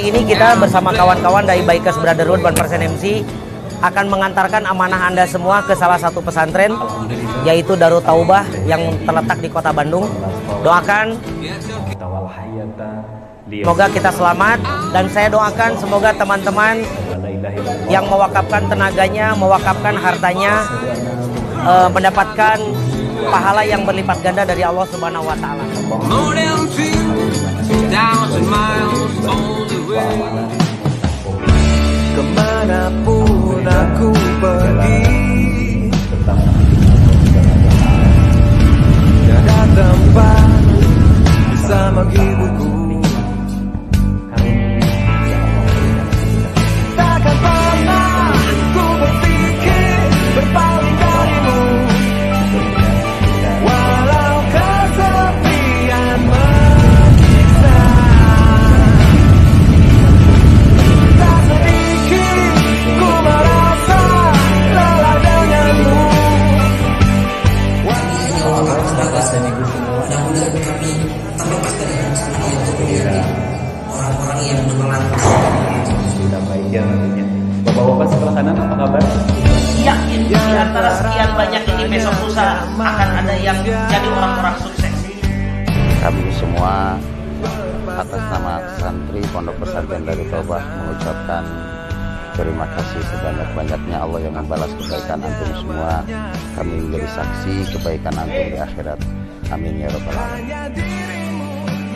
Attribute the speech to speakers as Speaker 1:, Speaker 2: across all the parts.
Speaker 1: Hari ini kita bersama kawan-kawan dari Bikers Brotherhood 1% MC akan mengantarkan amanah Anda semua ke salah satu pesantren, yaitu Darut Taubah yang terletak di kota Bandung. Doakan semoga kita selamat, dan saya doakan semoga teman-teman yang mewakafkan tenaganya, mewakafkan hartanya, mendapatkan pahala yang berlipat ganda dari Allah Subhanahu wa Ta'ala.
Speaker 2: Kemanapun aku pergi, tiada tempat bisa menghiburku. Takkan pernah ku berpikir berpaling darimu, walau kesepian menyiksa. Tak sedikit ku merasa lelah denganmu.
Speaker 3: Orang-orang yang berpengaruh
Speaker 4: kita baikkan nantinya. Bapak-bapak sebelah kanan apa kabar?
Speaker 1: Yakin di antara sekian banyak ini besok lusa akan ada yang jadi orang-orang sukses.
Speaker 5: Kami semua atas nama santri Pondok Pesantren Darut Taubah mengucapkan terima kasih sebanyak-banyaknya. Allah yang membalas kebaikan antum semua. Kami menjadi saksi kebaikan antum di akhirat. Amin ya rabbal alamin.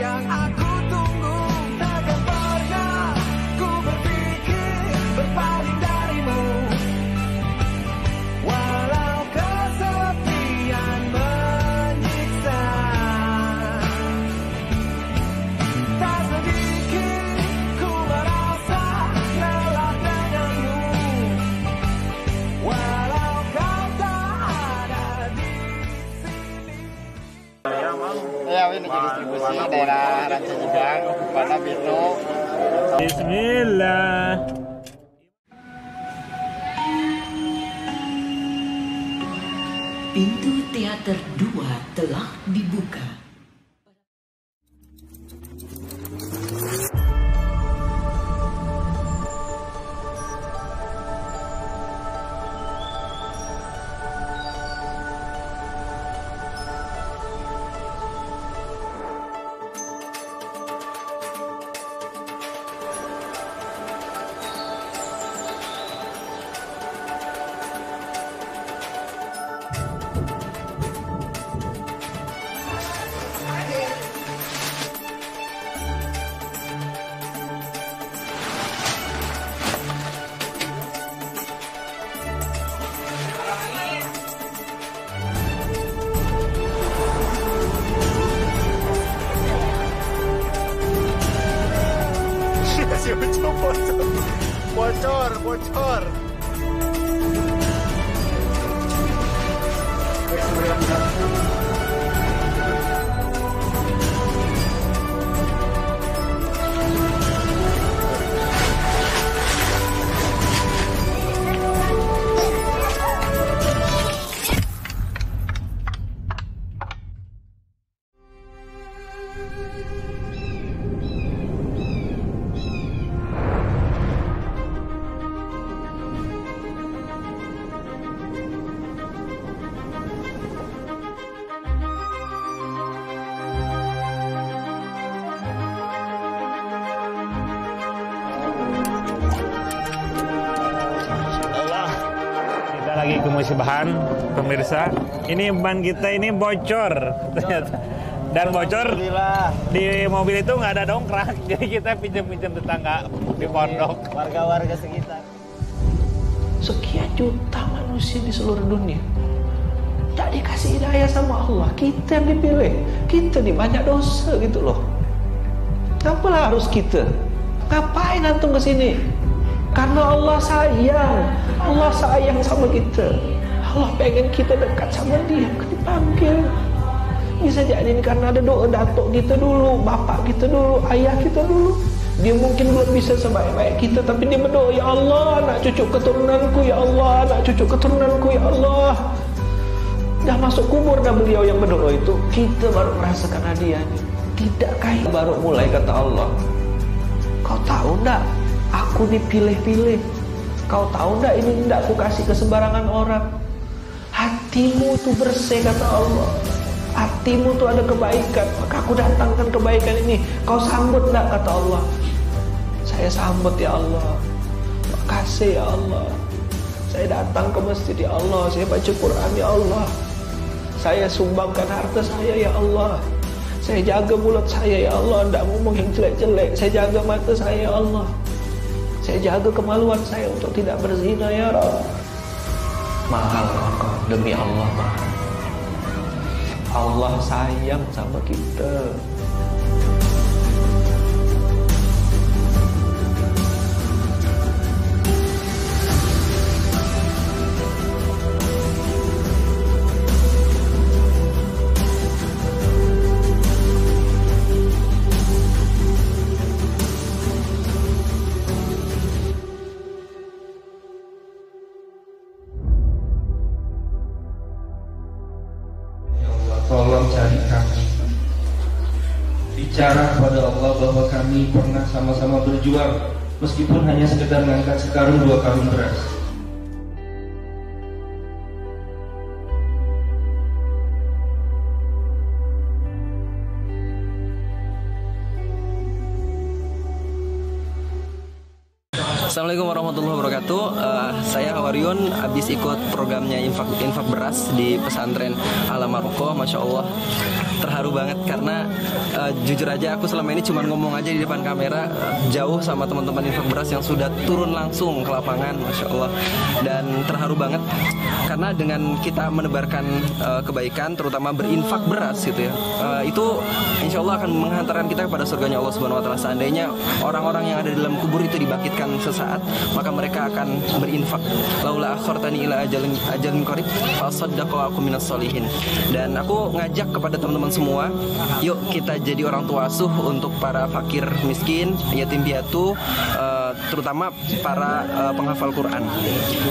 Speaker 2: Yang aku tunggu, takkan pernah ku berpikir berpaling darimu, walau kesepian menyiksa. Tak sedikit ku merasa lelah denganmu, walau kau tak ada di sini.
Speaker 6: Ya, ini distribusi daerah Ranca Jidang, Pada Bito.
Speaker 4: Bismillah.
Speaker 7: Pintu teater 2 telah dibuka.
Speaker 6: Bocor.
Speaker 4: Lagi ke musibahan, pemirsa. Ini ban kita ini bocor ternyata. Dan bocor di mobil itu nggak ada dongkrak, jadi kita pinjam-pinjam tetangga di pondok.
Speaker 6: Warga-warga sekitar.
Speaker 8: Sekian juta manusia di seluruh dunia tak dikasih hidayah sama Allah. Kita yang dipilih, kita di banyak dosa gitu loh. Kenapa harus kita? Ngapain antum kesini? Karena Allah sayang sama kita. Allah pengen kita dekat sama Dia, dipanggil. Bisa jadi ini karena ada doa datuk kita dulu, bapak kita dulu, ayah kita dulu. Dia mungkin belum bisa sebaik-baik kita, tapi dia berdoa, ya Allah, anak cucu keturunanku, ya Allah, anak cucu keturunanku, ya Allah. Dah masuk kubur dah beliau yang berdoa itu, kita baru merasakan hadiahnya. Tidakkah baru mulai, kata Allah, Kau tahu ndak? Aku dipilih-pilih. Kau tahu ndak ini ndak aku kasih ke sembarangan orang. Hatimu tuh bersih kata Allah. Hatimu tuh ada kebaikan. Maka aku datangkan kebaikan ini. Kau sambut ndak kata Allah. Saya sambut ya Allah. Makasih ya Allah. Saya datang ke masjid ya Allah. Saya baca Quran ya Allah. Saya sumbangkan harta saya ya Allah. Saya jaga mulut saya ya Allah. Tidak ngomong yang jelek-jelek. Saya jaga mata saya ya Allah. Saya jaga kemaluan saya untuk tidak berzina ya Rabb. Mahal kau demi Allah mahal. Allah sayang sama kita.
Speaker 3: Tolong cari kami. Bicara kepada Allah bahwa kami pernah sama-sama berjuang, meskipun hanya sekedar mengangkat sekarung 2 karung beras.
Speaker 9: Assalamualaikum warahmatullahi wabarakatuh. Saya Hawaryun, habis ikut programnya infak beras di pesantren Ala Maroko. Masya Allah, terharu banget karena jujur aja aku selama ini cuma ngomong aja di depan kamera, jauh sama teman-teman infak beras yang sudah turun langsung ke lapangan. Masya Allah, dan terharu banget karena dengan kita menebarkan kebaikan, terutama berinfak beras gitu ya, itu insya Allah akan menghantarkan kita kepada surganya Allah Subhanahu Wa Taala. Seandainya orang-orang yang ada di dalam kubur itu dibangkitkan sesaat, maka mereka akan berinfak. Laula akhartani ila ajalin qarib fa saddaqu aku minas solihin. Dan aku ngajak kepada teman-teman semua, yuk kita jadi orang tua asuh untuk para fakir miskin, yatim piatu, terutama para penghafal Quran,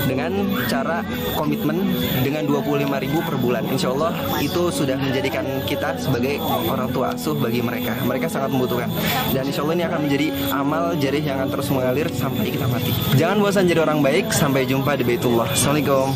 Speaker 9: dengan cara komitmen dengan 25.000 per bulan. Insya Allah itu sudah menjadikan kita sebagai orang tua asuh bagi mereka. Mereka sangat membutuhkan, dan insya Allah ini akan menjadi amal jarih yang akan terus mengalir sampai kita mati. Jangan bosan jadi orang baik. Sampai jumpa di Baitullah. Assalamualaikum.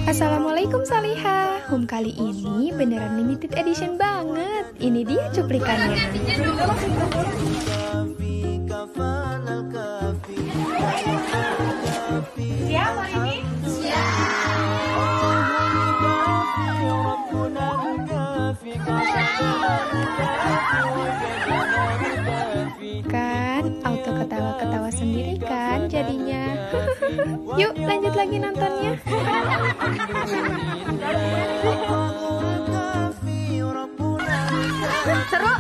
Speaker 10: Assalamualaikum Salihah. Kali ini beneran limited edition banget. Ini dia cuplikannya.
Speaker 2: Siapa ini?
Speaker 10: Kan auto ketawa-ketawa sendiri kan jadinya. Yuk lanjut lagi nontonnya.
Speaker 2: Seru.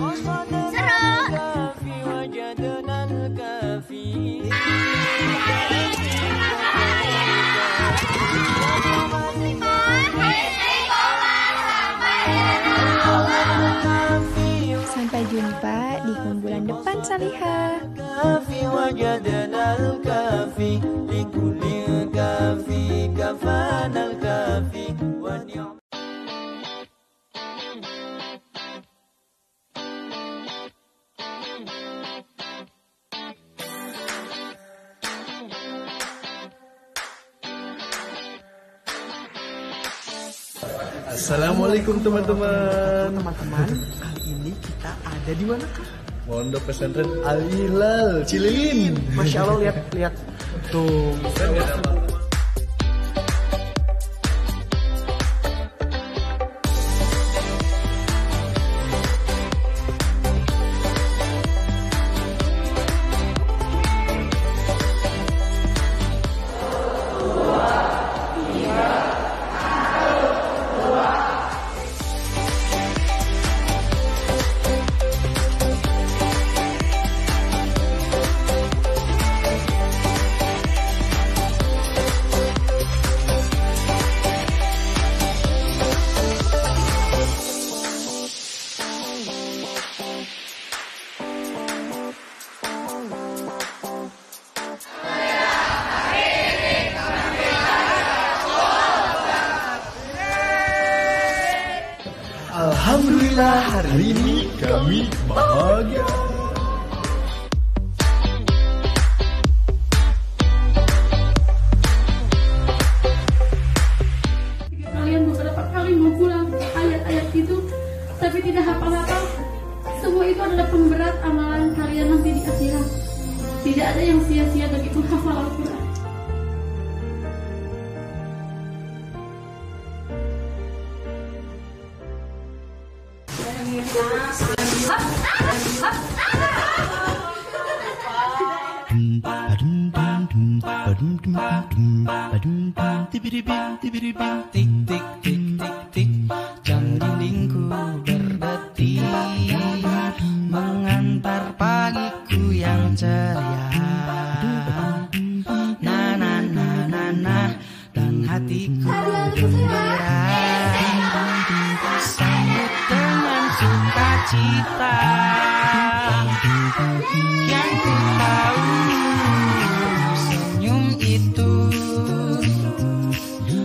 Speaker 10: Sampai jumpa di kumpulan depan Salihah.
Speaker 11: Assalamualaikum teman-teman. Kali ini kita ada di mana kah? Pondok Pesantren Al Hilal Cililin. Masya Allah, lihat tuh. Alhamdulillah hari ini kami bahagia.
Speaker 12: Kalian beberapa kali mengulang ayat-ayat itu, tapi tidak hafal-hafal. Semua itu adalah pemberat amalan kalian nanti di akhirat. Tidak ada yang sia-sia bagi penghafal Al-Quran.
Speaker 13: Jam dindingku berdetik mengantar pagiku yang ceria. Na na na na na, dan hatiku gembira. Sambut dengan sukacita. Yang ku tahu senyum itu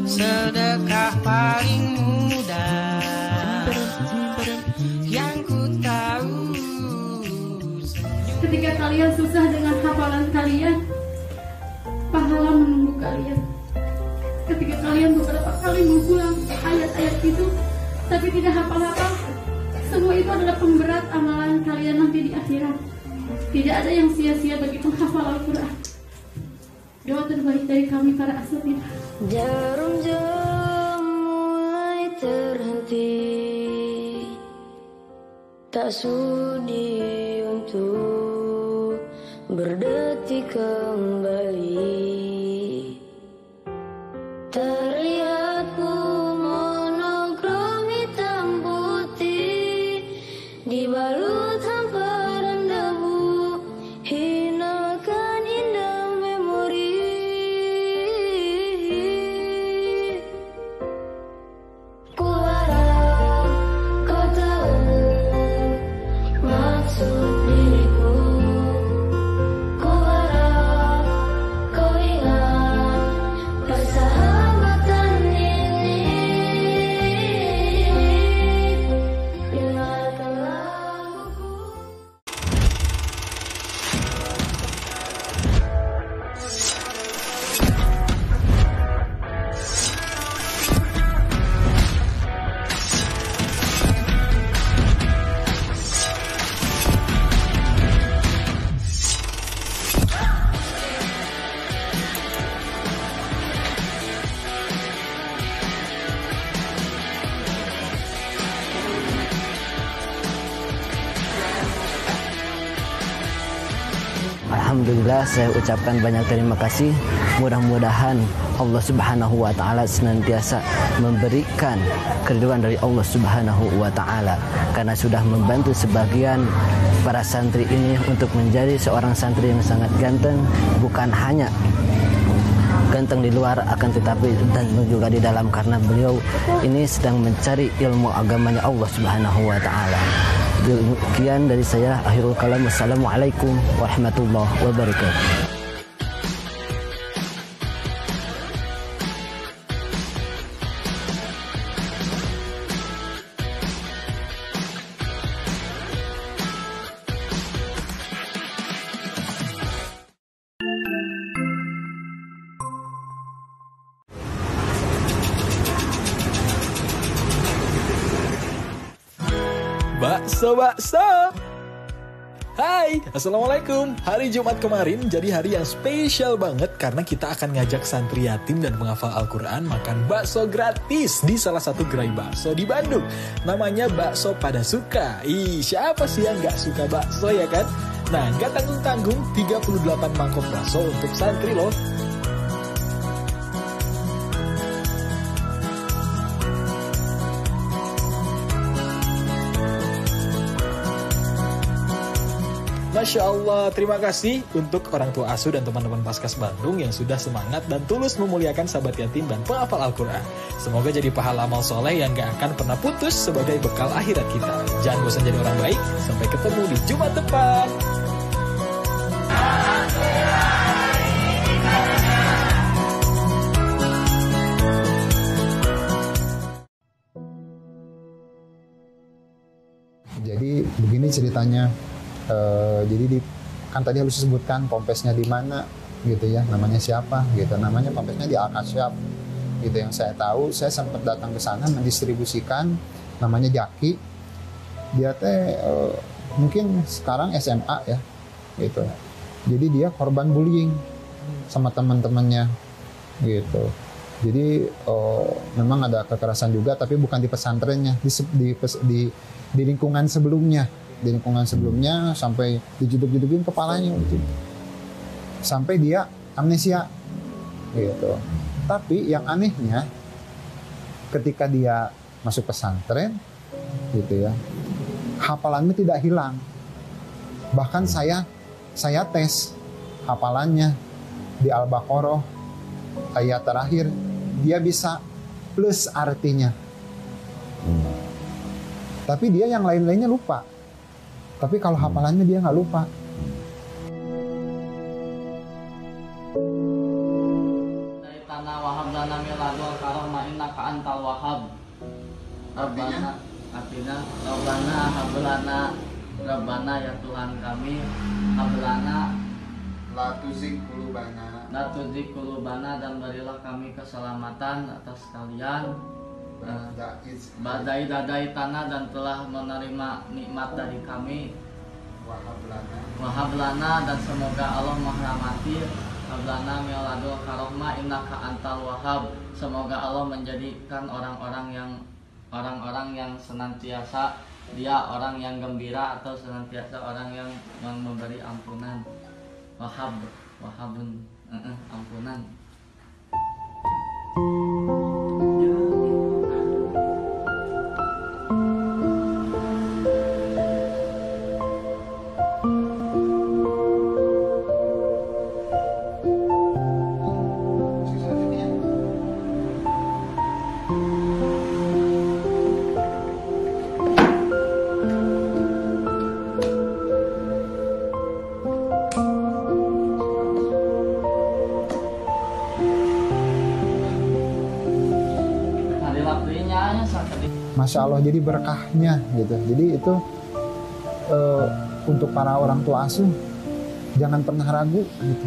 Speaker 13: sedekah paling mudah. Yang ku tahu
Speaker 12: Ketika kalian susah dengan hafalan kalian, pahala menunggu kalian. Ketika kalian beberapa kali mengulang ayat-ayat itu, tapi tidak hafal-hafal, semua itu adalah pemberat amalan kalian nanti di akhirat. Tidak ada yang sia-sia bagi penghafal Al-Quran. Doa terbaik dari kami para asatidz.
Speaker 14: Jarum jam mulai terhenti, tak sudi untuk berdetik kembali. Terlihatku monokrom hitam putih, dibalut hamparan debu, hinakan indah memori. Ku harap kau tahu maksud diriku. Ku harap kau ingat persahabatan ini. Dengarkanlah buku.
Speaker 15: Alhamdulillah, saya ucapkan banyak terima kasih. Mudah-mudahan Allah Subhanahu wa taala senantiasa memberikan keridhaan dari Allah Subhanahu wa taala karena sudah membantu sebagian para santri ini untuk menjadi seorang santri yang sangat ganteng, bukan hanya ganteng di luar akan tetapi dan juga di dalam, karena beliau ini sedang mencari ilmu agamanya Allah Subhanahu wa taala. Demikian dari saya, akhirul kalam. Wassalamualaikum warahmatullahi wabarakatuh.
Speaker 16: Bakso. Hai, Assalamualaikum. Hari Jumat kemarin jadi hari yang spesial banget karena kita akan ngajak santri yatim dan penghafal Al-Quran makan bakso gratis di salah satu gerai bakso di Bandung. Namanya Bakso Pada Suka. Siapa sih yang gak suka bakso ya kan? Nah, gak tanggung-tanggung 38 mangkok bakso untuk santri loh. Masya Allah, terima kasih untuk orang tua asuh dan teman-teman Paskas Bandung yang sudah semangat dan tulus memuliakan sahabat yatim dan penghafal Al-Quran. Semoga jadi pahala amal soleh yang gak akan pernah putus sebagai bekal akhirat kita. Jangan bosan jadi orang baik, sampai ketemu di Jumat depan.
Speaker 17: Jadi begini ceritanya. Jadi kan tadi harus disebutkan pompesnya di mana gitu ya, namanya siapa gitu. Namanya pompesnya di Al-Kasyaf gitu. Yang saya tahu, saya sempat datang ke sana mendistribusikan, namanya Jaki. Dia teh mungkin sekarang SMA ya gitu. Jadi dia korban bullying sama teman-temannya gitu. Jadi memang ada kekerasan juga, tapi bukan di pesantrennya, di lingkungan sebelumnya. Di lingkungan sebelumnya sampai dijeduk-jedukin kepalanya gitu. Sampai dia amnesia gitu. Tapi yang anehnya ketika dia masuk pesantren gitu ya, hafalannya tidak hilang. Bahkan saya tes hafalannya di Al-Baqarah ayat terakhir, dia bisa plus artinya. Tapi dia yang lain-lainnya lupa. Tapi kalau hafalannya dia nggak lupa.
Speaker 18: Dari tanah wahab lana min ladun karomah innaka antal wahab. Rabbana artinya Rabbana ya Tuhan kami, hablana la tuzigh qulubana dan berilah kami keselamatan atas kalian. Badai tanah dan telah menerima nikmat dari kami. Wahablana dan semoga Allah merahmati. Hablana min ladun karomah innaka antal wahab. Semoga Allah menjadikan orang-orang yang senantiasa dia orang yang gembira atau senantiasa orang yang memberi ampunan. Wahabun ampunan.
Speaker 17: Masya Allah, jadi berkahnya gitu. Jadi itu untuk para orang tua asuh jangan pernah ragu gitu.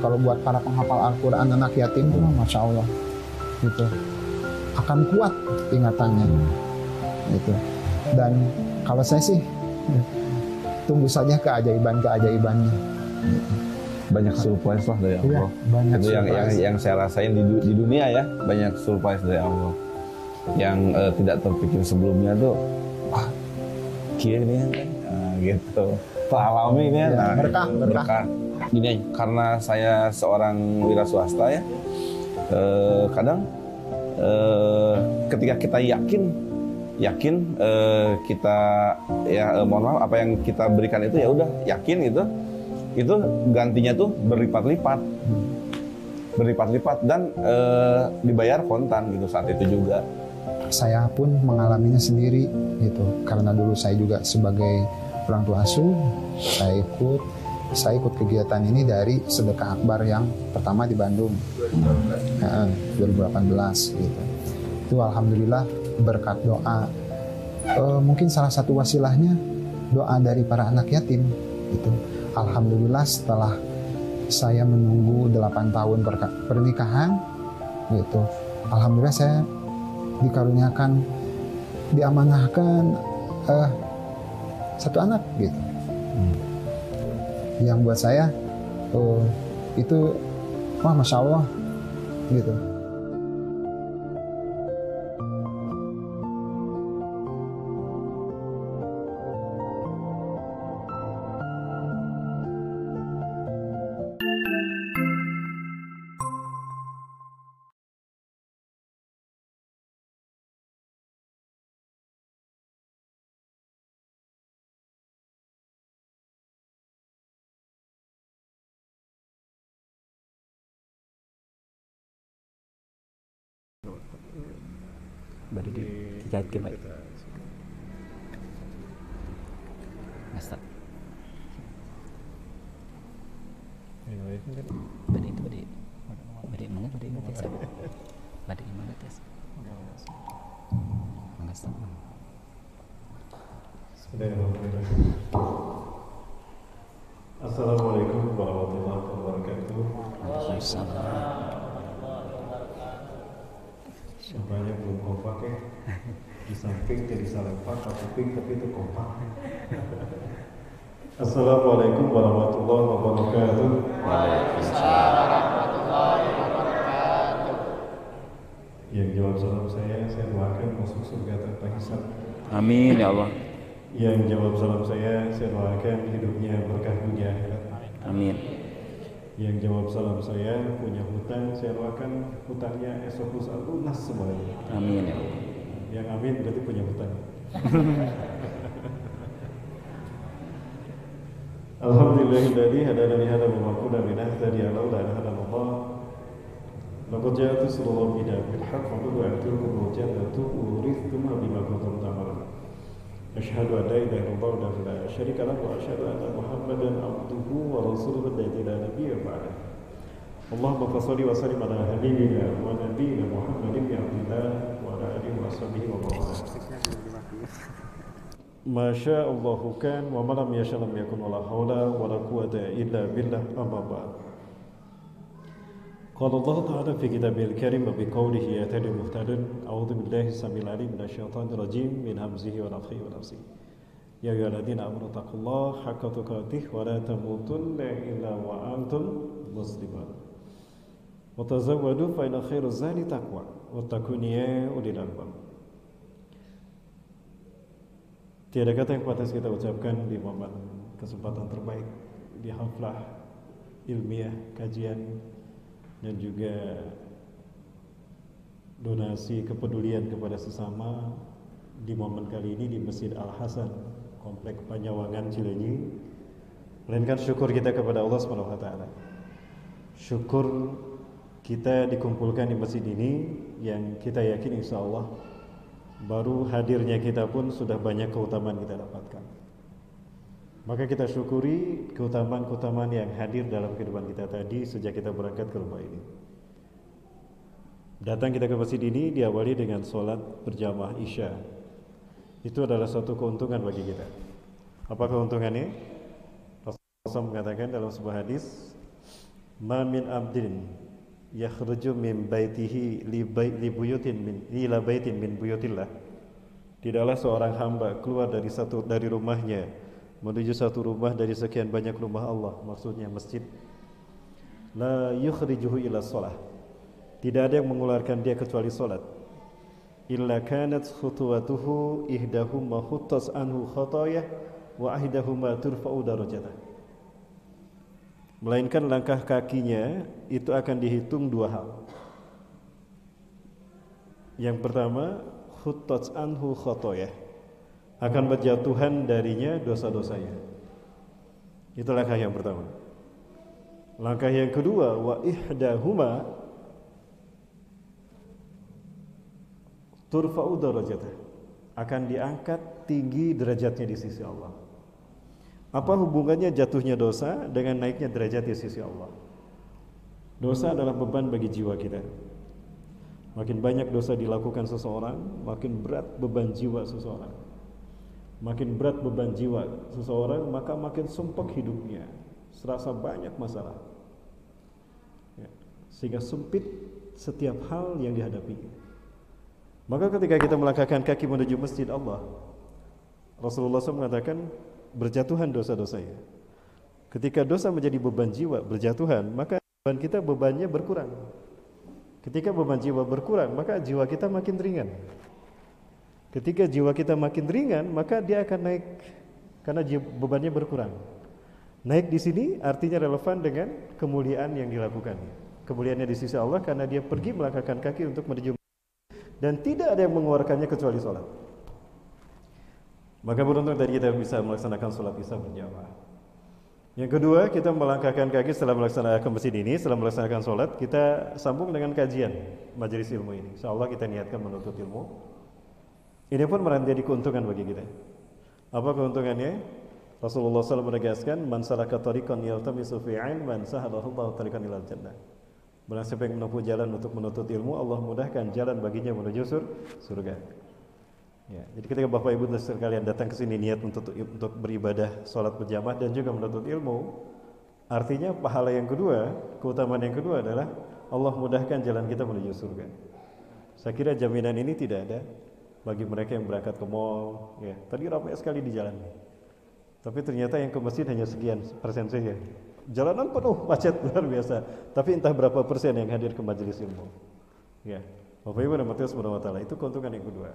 Speaker 17: Kalau buat para penghafal Al-Quran anak yatim itu, Masya Allah gitu, akan kuat ingatannya gitu. Dan kalau saya sih tunggu saja keajaibannya gitu.
Speaker 19: Banyak surprise lah dari Allah.
Speaker 17: Banyak
Speaker 19: itu yang saya rasain di dunia ya, banyak surprise dari Allah yang tidak terpikir sebelumnya tuh. Gini gitu, alami ini ya, berkah. Gini, karena saya seorang wira swasta ya, kadang ketika kita yakin kita ya mohon maaf, apa yang kita berikan itu ya udah yakin itu gantinya tuh berlipat-lipat dan dibayar kontan gitu saat itu juga.
Speaker 17: Saya pun mengalaminya sendiri gitu, karena dulu saya juga sebagai orang tua asuh, saya ikut kegiatan ini dari sedekah akbar yang pertama di Bandung 2018 gitu. Itu alhamdulillah berkat doa, mungkin salah satu wasilahnya doa dari para anak yatim gitu. Alhamdulillah setelah saya menunggu 8 tahun pernikahan gitu, alhamdulillah saya dikaruniakan, diamanahkan satu anak gitu. Yang buat saya itu wah Masya Allah gitu.
Speaker 5: Baru dijahit ke baik. Ngastak. Badi mana tes? Badi mana tes? Ngastak.
Speaker 20: Assalamualaikum warahmatullahi wabarakatuh. Banyak belum kompak ya. Di samping jadi salah empat, tapi itu kompak. Assalamualaikum warahmatullahi wabarakatuh.
Speaker 6: Waalaikumsalam warahmatullahi wabarakatuh.
Speaker 20: Yang jawab salam saya doakan masuk surga tanpa hisab.
Speaker 5: Amin ya Allah.
Speaker 20: Yang jawab salam saya doakan hidupnya berkah dunia akhirat.
Speaker 5: Amin.
Speaker 20: Yang jawab salam saya punya hutang, saya doakan hutangnya esok lusa lunas semuanya.
Speaker 5: Amin ya Allah.
Speaker 20: Yang amin berarti punya hutang. Alhamdulillahilladzi hadana li hadza wa ma kunna linahtadiya laula an hadana Allah. Laqad ja'at rusulun bil haqq wa qad a'tukum jannatu urithuma bima kuntum ta'malun. Asyhadu an la ilaha illallah wa la syarika lahu wa asyhadu anna Muhammadan abduhu wa rasuluhu alladzi la nabiyya ba'dahu. Allahumma shalli wa sallim ala habibina wa nabiyyina Muhammadin bi abdillah wa ala alihi wa sahbihi wa barik. Masya Allah kan wa malam yasha lam yakun wala hawla wala quwwata illa billah amma ba'd. Qala Allah Ta'ala fi kitabil karim wa biqawlihi yatadil muhtadin a'udzu billahi samil alim minasyaitonir rajim min hamzihi wa nafthihi wa nafsihi. Ya ayyuhalladzina amanu taqullaha haqqa tuqatih wa la tamutunna illa wa antum muslimun. Wa tazawwadu fa inna khairaz zadi taqwa wattaqun ya ulil albab. Tiada kata yang pantas kita ucapkan di momen kesempatan terbaik di haflah ilmiah kajian dan juga donasi kepedulian kepada sesama di momen kali ini di Masjid Al-Hasan Komplek Panyawangan Cileunyi, melainkan syukur kita kepada Allah Subhanahu wa taala. Syukur kita dikumpulkan di masjid ini yang kita yakin insyaallah baru hadirnya kita pun sudah banyak keutamaan kita dapatkan. Maka kita syukuri keutamaan-keutamaan yang hadir dalam kehidupan kita tadi sejak kita berangkat ke rumah ini. Datang kita ke masjid ini diawali dengan sholat berjamaah Isya. Itu adalah suatu keuntungan bagi kita. Apa keuntungannya? Rasulullah mengatakan dalam sebuah hadis, "Ma min abdin yakhruju min baitihi li baitin min buyutillah." Tidaklah seorang hamba keluar dari rumahnya menuju satu rumah dari sekian banyak rumah Allah, maksudnya masjid. La yukhrijuhu ila shalah. Tidak ada yang mengeluarkan dia kecuali salat. Illa kanat khutuwatuhu ihdahuma khuttas anhu khatayah wa ihdahuma turfa'u darajatah. Melainkan langkah kakinya itu akan dihitung dua hal. Yang pertama, khuttas anhu khatayah, akan berjatuhan darinya dosa-dosanya. Itu langkah yang pertama. Langkah yang kedua, wa ihdahuma turfa'u darajatah, akan diangkat tinggi derajatnya di sisi Allah. Apa hubungannya jatuhnya dosa dengan naiknya derajat di sisi Allah? Dosa adalah beban bagi jiwa kita. Makin banyak dosa dilakukan seseorang, makin berat beban jiwa seseorang. Makin berat beban jiwa seseorang, maka makin sumpek hidupnya, serasa banyak masalah, ya, sehingga sempit setiap hal yang dihadapinya. Maka ketika kita melangkahkan kaki menuju masjid Allah, Rasulullah SAW mengatakan berjatuhan dosa-dosanya. Ketika dosa menjadi beban jiwa berjatuhan, maka beban kita bebannya berkurang. Ketika beban jiwa berkurang, maka jiwa kita makin ringan. Ketika jiwa kita makin ringan, maka dia akan naik karena bebannya berkurang. Naik di sini artinya relevan dengan kemuliaan yang dilakukannya. Kemuliaannya di sisi Allah karena dia pergi melangkahkan kaki untuk menuju dan tidak ada yang mengeluarkannya kecuali sholat. Maka beruntung tadi kita bisa melaksanakan sholat Isya berjamaah. Yang kedua, kita melangkahkan kaki setelah melaksanakan masjid ini, setelah melaksanakan sholat, kita sambung dengan kajian majelis ilmu ini. Insyaallah kita niatkan menuntut ilmu. Ini pun menjadi keuntungan bagi kita. Apa keuntungannya? Rasulullah SAW menegaskan, "Man salaka tariqan yaltamisu fihi 'ilman sahalahu Allahu tariqan ilal jannah." Barang siapa yang menempuh jalan untuk menuntut ilmu, Allah mudahkan jalan baginya menuju surga. Ya, jadi ketika Bapak Ibu sekalian datang ke sini niat untuk beribadah, sholat berjamaah dan juga menuntut ilmu, artinya pahala yang kedua, keutamaan yang kedua adalah Allah mudahkan jalan kita menuju surga. Saya kira jaminan ini tidak ada bagi mereka yang berangkat ke mall. Ya, tadi ramai sekali di jalan, tapi ternyata yang ke masjid hanya sekian persen saja. Jalanan penuh, macet luar biasa. Tapi entah berapa persen yang hadir ke majelis ilmu. Ya, Bapak Ibu rahmati Allah Subhanahu wa taala, itu keuntungan yang kedua.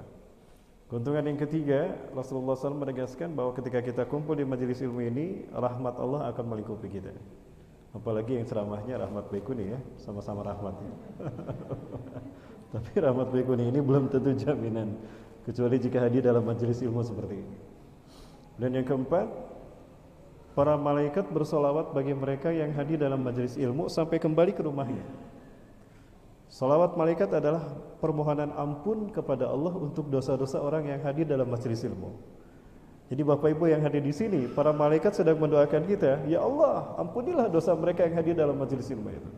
Speaker 20: Keuntungan yang ketiga, Rasulullah SAW menegaskan bahwa ketika kita kumpul di majelis ilmu ini, rahmat Allah akan melingkupi kita. Apalagi yang ceramahnya Rahmat Baikuni ya, sama-sama rahmatnya. Tapi Rahmat Baikuni ini belum tentu jaminan, kecuali jika hadir dalam majelis ilmu seperti ini. Dan yang keempat, para malaikat bersolawat bagi mereka yang hadir dalam majelis ilmu sampai kembali ke rumahnya. Salawat malaikat adalah permohonan ampun kepada Allah untuk dosa-dosa orang yang hadir dalam majelis ilmu. Jadi Bapak Ibu yang hadir di sini, para malaikat sedang mendoakan kita, ya Allah, ampunilah dosa mereka yang hadir dalam majelis ilmu itu.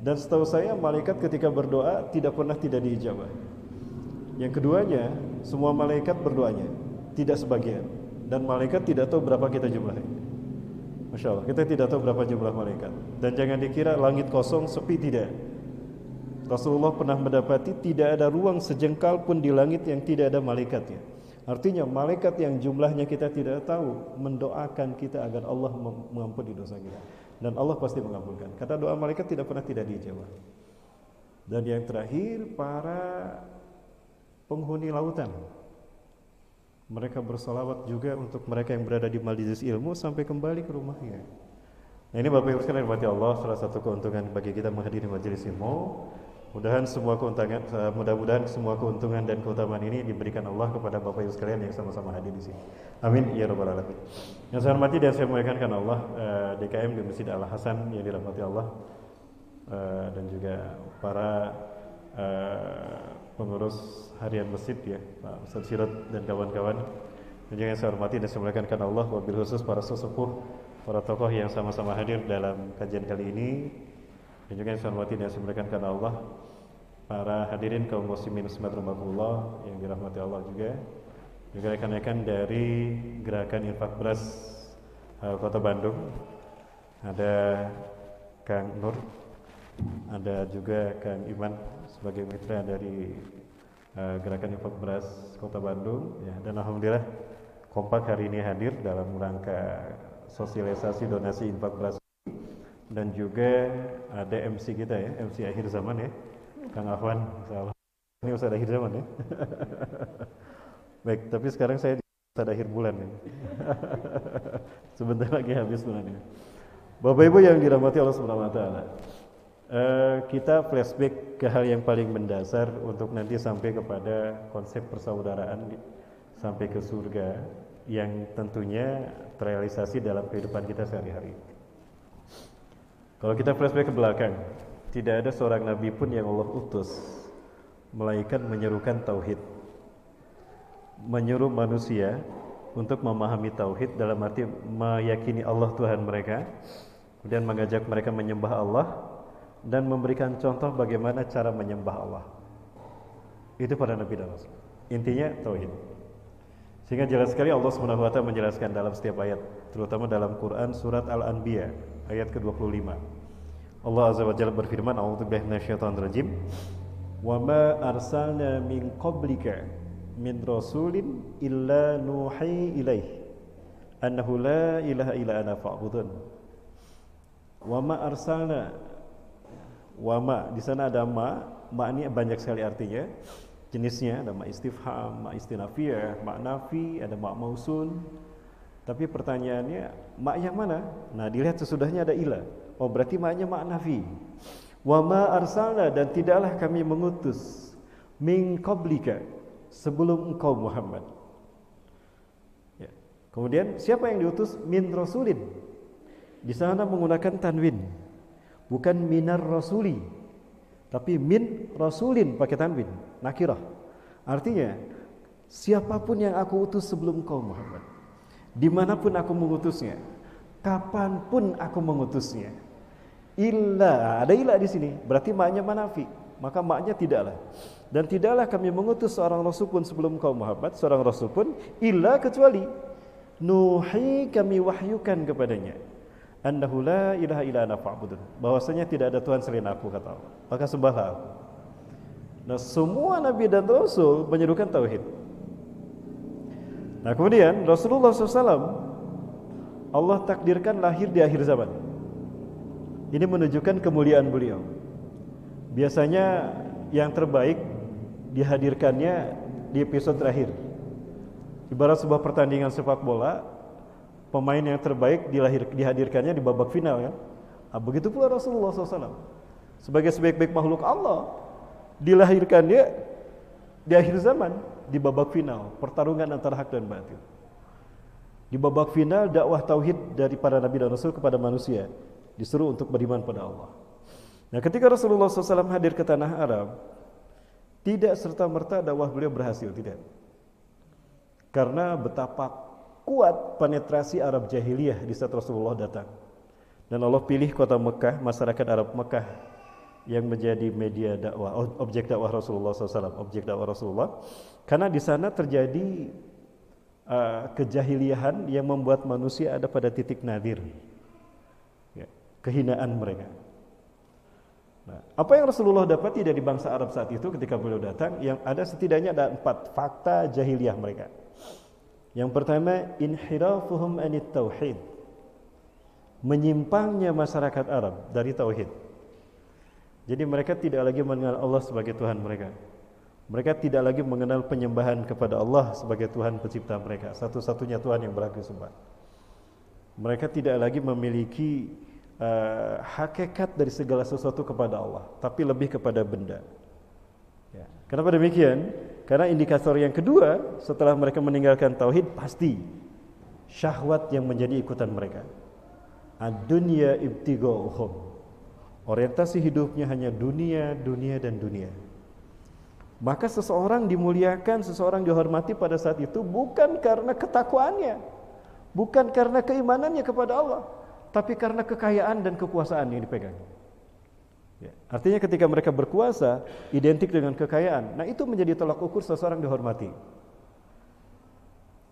Speaker 20: Dan setahu saya malaikat ketika berdoa tidak pernah tidak diijabah. Yang keduanya, semua malaikat berdoanya, tidak sebagian. Dan malaikat tidak tahu berapa kita jumlahnya. Masya Allah, kita tidak tahu berapa jumlah malaikat. Dan jangan dikira langit kosong, sepi, tidak. Rasulullah pernah mendapati tidak ada ruang sejengkal pun di langit yang tidak ada malaikatnya. Artinya malaikat yang jumlahnya kita tidak tahu mendoakan kita agar Allah mengampuni dosa kita. Dan Allah pasti mengampunkan. Kata doa malaikat tidak pernah tidak dijawab. Dan yang terakhir, para penghuni lautan. Mereka bersolawat juga untuk mereka yang berada di majelis ilmu sampai kembali ke rumahnya. Nah, ini Bapak Ibu sekalian rahmati Allah, salah satu keuntungan bagi kita menghadiri majelis ilmu. Mudah-mudahan semua keuntungan dan keutamaan ini diberikan Allah kepada Bapak Ibu sekalian yang sama-sama hadir di sini. Amin ya rabbal alamin. Yang saya hormati dan saya muliakan karena Allah, DKM di Masjid Al Hasan yang dirahmati Allah, dan juga para pengurus harian masjid ya, Pak Ustaz Sirot dan kawan-kawan. Dan juga yang saya hormati dan saya muliakan karena Allah, wabil khusus para sesepuh, para tokoh yang sama-sama hadir dalam kajian kali ini. Dan juga yang saya hormati dan saya muliakan karena Allah, para hadirin kaum muslimin rahimakumullah yang dirahmati Allah juga rekan-rekan dari Gerakan Infak Beras Kota Bandung. Ada Kang Nur, ada juga Kang Iman sebagai mitra dari Gerakan Infak Beras Kota Bandung ya, dan alhamdulillah kompak hari ini hadir dalam rangka sosialisasi donasi infak beras. Dan juga ada MC kita ya, MC akhir zaman ya, Kang Afwan. Ini Ustaz akhir zaman ya. Baik, tapi sekarang saya di Ustaz akhir bulan ya. Sebentar lagi habis bulannya. Bapak Ibu yang dirahmati Allah Subhanahu wa taala. Kita flashback ke hal yang paling mendasar untuk nanti sampai kepada konsep persaudaraan sampai ke surga yang tentunya terrealisasi dalam kehidupan kita sehari-hari. Kalau kita flashback ke belakang, tidak ada seorang nabi pun yang Allah utus melainkan menyerukan tauhid, menyuruh manusia untuk memahami tauhid dalam arti meyakini Allah Tuhan mereka, kemudian mengajak mereka menyembah Allah dan memberikan contoh bagaimana cara menyembah Allah. Itu para nabi dan rasul. Intinya tauhid. Sehingga jelas sekali Allah Subhanahu wa taala menjelaskan dalam setiap ayat, terutama dalam Quran surat Al-Anbiya ayat ke-25. Allah Azza wa Jalla berfirman, a'udzubillahi minasyaitonir rajim. Wa ma arsalna min qablika min rasulin illa nuhi ilaihi annahu la ilaha illa ana fa'budun. Wa ma arsalna, wa ma di sana ada ma ini banyak sekali artinya. Jenisnya ada ma istifham, ma istinafiyah, ma nafi, ada ma mausul. Tapi pertanyaannya, ma yang mana? Nah, dilihat sesudahnya ada ila. Oh, berarti maknya ma nafi. Wa ma arsalna, dan tidaklah kami mengutus min qablika, sebelum engkau Muhammad. Ya. Kemudian siapa yang diutus? Min rasulin. Di sana menggunakan tanwin. Bukan minar rasuli, tapi min rasulin pakai tanwin, nakirah. Artinya siapapun yang aku utus sebelum kau Muhammad, dimanapun aku mengutusnya, kapanpun aku mengutusnya, illa, ada illa di sini, berarti maknya manafi, maka maknya tidaklah. Dan tidaklah kami mengutus seorang rasul pun sebelum kau Muhammad, seorang rasul pun illa kecuali nuhi kami wahyukan kepadanya annahu la ilaha illa ana fa'budun, bahwasanya tidak ada Tuhan selain aku, kata Allah, maka sembahlah aku. Nah, semua nabi dan rasul menyerukan tauhid. Nah, kemudian Rasulullah SAW Allah takdirkan lahir di akhir zaman. Ini menunjukkan kemuliaan beliau. Biasanya yang terbaik dihadirkannya di episode terakhir. Ibarat sebuah pertandingan sepak bola, pemain yang terbaik dihadirkannya di babak final, kan? Nah, begitu pula Rasulullah SAW. Sebagai sebaik-baik makhluk Allah, dilahirkannya di akhir zaman, di babak final, pertarungan antara hak dan batil. Di babak final dakwah tauhid dari para nabi dan rasul kepada manusia, disuruh untuk beriman pada Allah. Nah, ketika Rasulullah SAW hadir ke tanah Arab, tidak serta-merta dakwah beliau berhasil, tidak. Karena betapa kuat penetrasi Arab jahiliyah di saat Rasulullah datang. Dan Allah pilih kota Mekah, masyarakat Arab Mekah yang menjadi media dakwah, objek dakwah Rasulullah SAW, objek dakwah Rasulullah. Karena di sana terjadi kejahiliahan yang membuat manusia ada pada titik nadir, ya, kehinaan mereka. Nah, apa yang Rasulullah dapati dari bangsa Arab saat itu ketika beliau datang, yang ada setidaknya ada 4 fakta jahiliyah mereka. Yang pertama, inhirafuhum anit tauhid, menyimpangnya masyarakat Arab dari tauhid. Jadi mereka tidak lagi mengenal Allah sebagai Tuhan mereka. Mereka tidak lagi mengenal penyembahan kepada Allah sebagai Tuhan pencipta mereka, satu-satunya Tuhan yang berhak disembah. Mereka tidak lagi memiliki hakikat dari segala sesuatu kepada Allah, tapi lebih kepada benda. Ya. Kenapa demikian? Karena indikator yang kedua setelah mereka meninggalkan tauhid, pasti syahwat yang menjadi ikutan mereka. Ad-dunya ibtigha'uhum. Orientasi hidupnya hanya dunia, dunia, dan dunia. Maka seseorang dimuliakan, seseorang dihormati pada saat itu bukan karena ketakwaannya, bukan karena keimanannya kepada Allah, tapi karena kekayaan dan kekuasaan yang dipegang. Ya. Artinya ketika mereka berkuasa, identik dengan kekayaan. Nah, itu menjadi tolak ukur seseorang dihormati.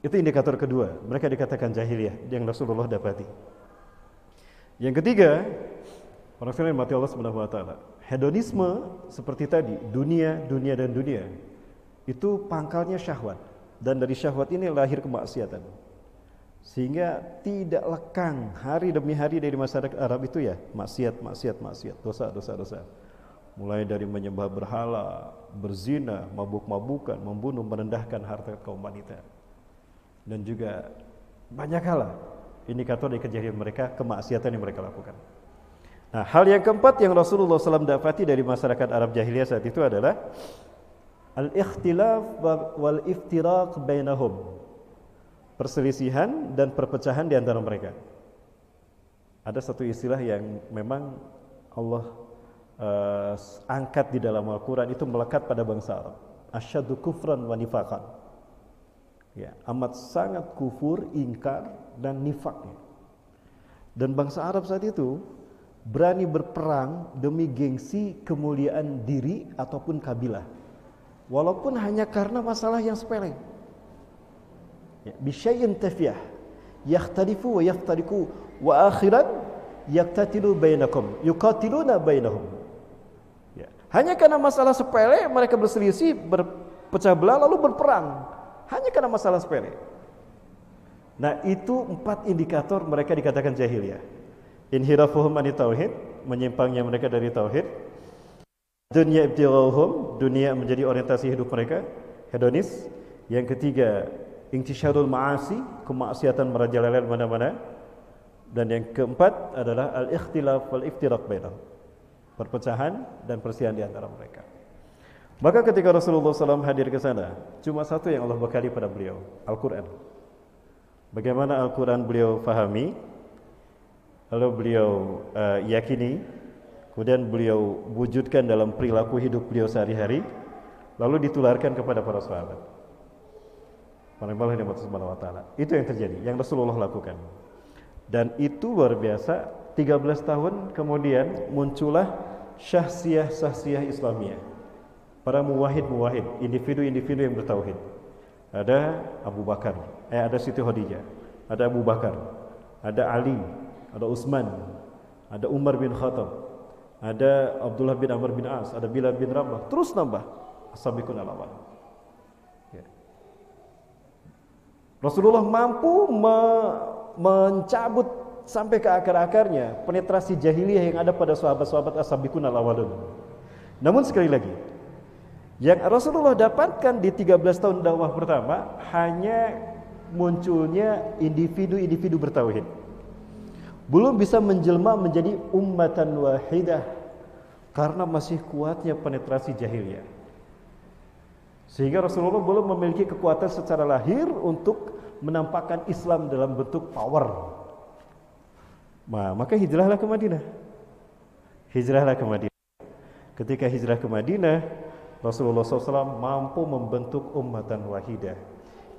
Speaker 20: Itu indikator kedua, mereka dikatakan jahiliyah yang Rasulullah dapati. Yang ketiga, orang sekalian mati Allah Subhanahu wa taala. Hedonisme seperti tadi, dunia, dunia, dan dunia, itu pangkalnya syahwat. Dan dari syahwat ini lahir kemaksiatan. Sehingga tidak lekang hari demi hari dari masyarakat Arab itu ya, maksiat, maksiat, maksiat, dosa, dosa, dosa. Mulai dari menyembah berhala, berzina, mabuk-mabukan, membunuh, merendahkan harta kaum wanita. Dan juga banyak hal indikator dari kejahilian mereka, kemaksiatan yang mereka lakukan. Nah, hal yang keempat yang Rasulullah SAW dapati dari masyarakat Arab jahiliyah saat itu adalah al-ikhtilaf wal iftiraq bainahum, perselisihan dan perpecahan di antara mereka. Ada satu istilah yang memang Allah angkat di dalam Al-Quran, itu melekat pada bangsa Arab, asyaddu kufran wa nifaqan. Ya, amat sangat kufur, ingkar, dan nifaknya. Dan bangsa Arab saat itu berani berperang demi gengsi, kemuliaan diri ataupun kabilah, walaupun hanya karena masalah yang sepele. Ya, bisyai'in tafiyah yakhtalifu wa yaftariku wa akhiran yaktatilu bainakum yuqatiluna bainahum. Ya, hanya karena masalah sepele mereka berselisih, berpecah belah, lalu berperang hanya karena masalah sepele. Nah, itu 4 indikator mereka dikatakan jahiliyah. Inhirafuhum anit tauhid, menyimpangnya mereka dari tauhid. Dunya ibtighauhum, dunia menjadi orientasi hidup mereka, hedonis. Yang ketiga, intisyarul ma'asi, kemaksiatan merajalela di mana-mana. Dan yang keempat adalah al-ikhtilaf wal iftiraq bainahum, perpecahan dan perselisihan di antara mereka. Maka ketika Rasulullah SAW hadir ke sana, cuma satu yang Allah bekali pada beliau, Al-Quran. Bagaimana Al-Quran beliau fahami, lalu beliau yakini, kemudian beliau wujudkan dalam perilaku hidup beliau sehari-hari, lalu ditularkan kepada para sahabat. Itu yang terjadi, yang Rasulullah lakukan. Dan itu luar biasa. 13 tahun kemudian muncullah syahsiyah-syahsiyah Islamiyah. para muwahhid, individu-individu yang bertauhid. Ada Abu Bakar, ada Siti Khadijah, ada Abu Bakar, ada Ali, ada Utsman, ada Umar bin Khattab, ada Abdullah bin Amr bin As, ada Bilal bin Rabah, terus nambah as-sabiqun al-awwal. Ya. Rasulullah mampu mencabut sampai ke akar-akarnya penetrasi jahiliyah yang ada pada sahabat-sahabat as-sabiqun al-awwalun. Namun sekali lagi, yang Rasulullah dapatkan di 13 tahun dakwah pertama hanya munculnya individu-individu bertauhid. Belum bisa menjelma menjadi ummatan wahidah karena masih kuatnya penetrasi jahiliyah. Sehingga Rasulullah belum memiliki kekuatan secara lahir untuk menampakkan Islam dalam bentuk power. Maka hijrahlah ke Madinah. Hijrahlah ke Madinah. Ketika hijrah ke Madinah, Rasulullah SAW mampu membentuk ummatan wahidah.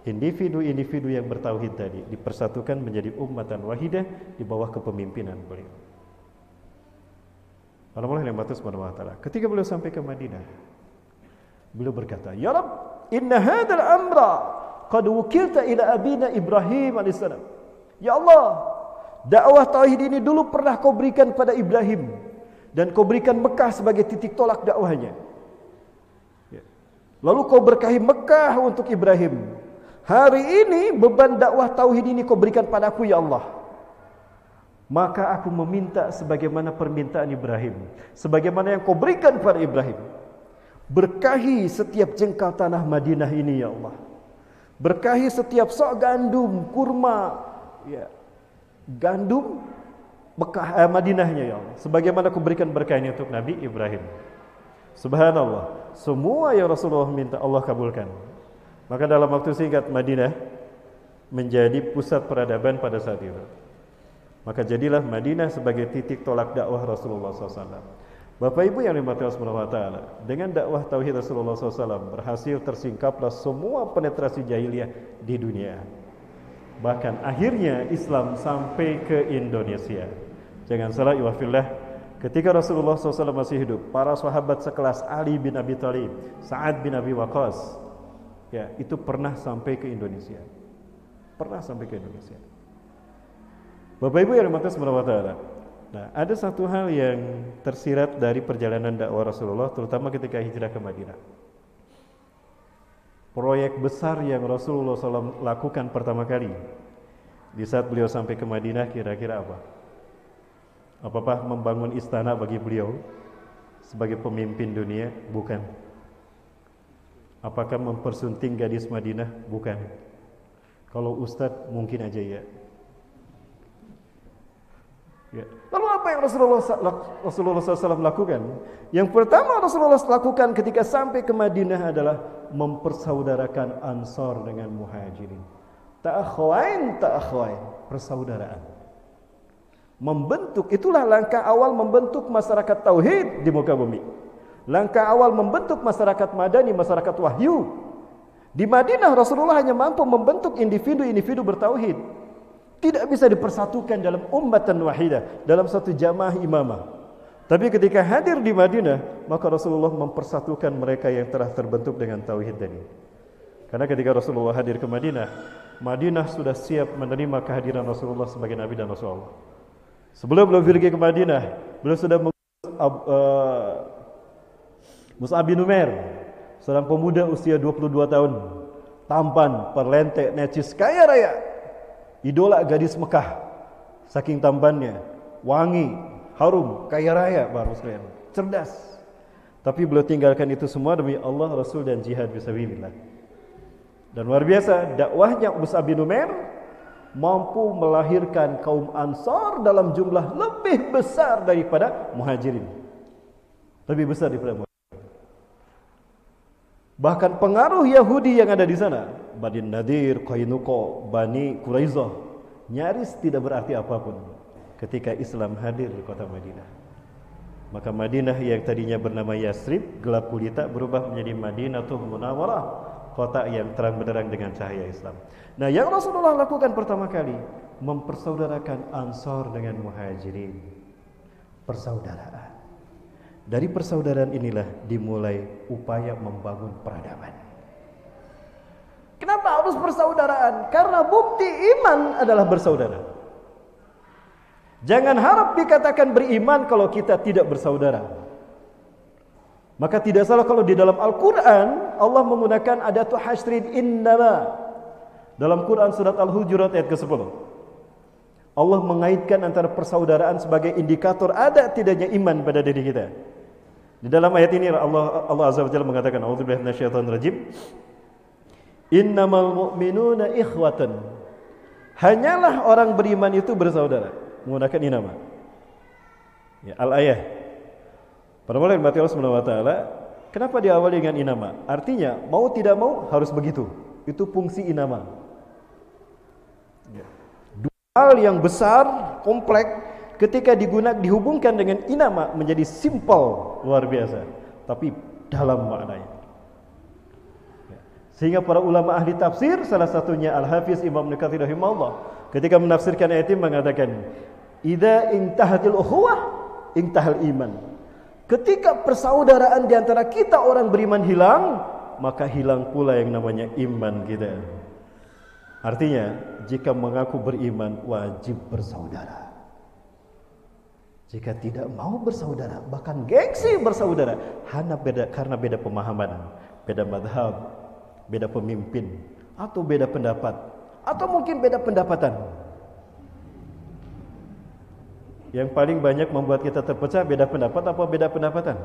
Speaker 20: Individu-individu yang bertauhid tadi dipersatukan menjadi ummatan wahidah di bawah kepemimpinan beliau. Alhamdulillah yang batas subhanahu wa ta'ala. Ketika beliau sampai ke Madinah, beliau berkata, "Ya Rabb, inna hadzal amra qad wukilta ila abina Ibrahim alaihissalam." Ya Allah, dakwah tauhid ini dulu pernah kau berikan pada Ibrahim dan kau berikan Mekah sebagai titik tolak dakwahnya. Lalu kau berkahi Mekah untuk Ibrahim. Hari ini beban dakwah tauhid ini kau berikan padaku ya Allah. Maka aku meminta sebagaimana permintaan Ibrahim, sebagaimana yang kau berikan pada Ibrahim. Berkahi setiap jengkal tanah Madinah ini ya Allah. Berkahi setiap sok gandum, kurma, ya, gandum Mekah, Madinahnya ya Allah. Sebagaimana kau berikan berkah ini untuk Nabi Ibrahim. Subhanallah, semua yang Rasulullah minta Allah kabulkan. Maka dalam waktu singkat Madinah menjadi pusat peradaban pada saat itu. Maka jadilah Madinah sebagai titik tolak dakwah Rasulullah SAW. Bapak Ibu yang dirahmati Allah Subhanahu wa taala, dengan dakwah tauhid Rasulullah SAW berhasil tersingkaplah semua penetrasi jahiliyah di dunia. Bahkan akhirnya Islam sampai ke Indonesia. Jangan salah iwafillah. Ketika Rasulullah SAW masih hidup, para sahabat sekelas Ali bin Abi Thalib, Sa'ad bin Abi Waqqas, ya, itu pernah sampai ke Indonesia. Pernah sampai ke Indonesia. Bapak Ibu yang dirahmati Allah. Nah, ada satu hal yang tersirat dari perjalanan dakwah Rasulullah, terutama ketika hijrah ke Madinah. Proyek besar yang Rasulullah SAW lakukan pertama kali di saat beliau sampai ke Madinah kira-kira apa? Apakah membangun istana bagi beliau sebagai pemimpin dunia? Bukan. Apakah mempersunting gadis Madinah? Bukan. Kalau ustadz mungkin aja ya. Lalu apa yang Rasulullah SAW lakukan? Yang pertama Rasulullah lakukan ketika sampai ke Madinah adalah mempersaudarakan Ansar dengan Muhajirin. Ta'akhwain, persaudaraan. Membentuk, itulah langkah awal membentuk masyarakat tauhid di muka bumi. Langkah awal membentuk masyarakat madani, masyarakat wahyu. Di Madinah Rasulullah hanya mampu membentuk individu-individu bertauhid. Tidak bisa dipersatukan dalam ummatan wahidah, dalam satu jamaah imamah. Tapi ketika hadir di Madinah, maka Rasulullah mempersatukan mereka yang telah terbentuk dengan tauhid tadi. Karena ketika Rasulullah hadir ke Madinah, Madinah sudah siap menerima kehadiran Rasulullah sebagai Nabi dan Rasulullah. Sebelum beliau pergi ke Madinah, beliau sudah Mus'ab bin Umair, seorang pemuda usia 22 tahun, tampan, perlentek, necis, kaya raya, idola gadis Mekah, saking tampannya, wangi, harum, kaya raya, baru sekalian, cerdas. Tapi beliau tinggalkan itu semua demi Allah, Rasul dan jihad fisabilillah. Dan luar biasa, dakwahnya Mus'ab bin Umair mampu melahirkan kaum Ansar dalam jumlah lebih besar daripada Muhajirin. Lebih besar daripada Muhajirin. Bahkan pengaruh Yahudi yang ada di sana, Bani Nadir, Qainuqa, Bani Quraizah, nyaris tidak berarti apapun ketika Islam hadir di kota Madinah. Maka Madinah yang tadinya bernama Yasrib, gelap gulita, berubah menjadi Madinatul Munawwarah, kota yang terang benderang dengan cahaya Islam. Nah, yang Rasulullah lakukan pertama kali, mempersaudarakan Ansar dengan Muhajirin. Persaudaraan. Dari persaudaraan inilah dimulai upaya membangun peradaban. Kenapa harus persaudaraan? Karena bukti iman adalah bersaudara. Jangan harap dikatakan beriman kalau kita tidak bersaudara. Maka tidak salah kalau di dalam Al-Quran Allah menggunakan adatu hasrin innama. Dalam Quran surat Al-Hujurat ayat ke-10, Allah mengaitkan antara persaudaraan sebagai indikator ada tidaknya iman pada diri kita. Di dalam ayat ini Allah Azza wa Jalla mengatakan, A'udzubillahi minasyaitonir rajim. Innamal mu'minuna ikhwatan. Hanyalah orang beriman itu bersaudara. Menggunakan inama. Ya, al-ayah. Pada mulai mati Allah Subhanahu wa taala, kenapa diawali dengan inama? Artinya mau tidak mau harus begitu. Itu fungsi inama. Dua hal yang besar, kompleks, ketika dihubungkan dengan inama menjadi simpel luar biasa, tapi dalam maknanya. Sehingga para ulama ahli tafsir, salah satunya Al-Hafiz Imam Ibnu Katsir rahimahullah, ketika menafsirkan ayat ini mengatakan, "Idza intahatil ukhuwah, intahal iman." Ketika persaudaraan di antara kita orang beriman hilang, maka hilang pula yang namanya iman kita. Artinya, jika mengaku beriman wajib bersaudara. Jika tidak mau bersaudara, bahkan gengsi bersaudara, karena beda pemahaman, beda madhab, beda pemimpin, atau beda pendapat, atau mungkin beda pendapatan. Yang paling banyak membuat kita terpecah beda pendapat apa beda pendapatan?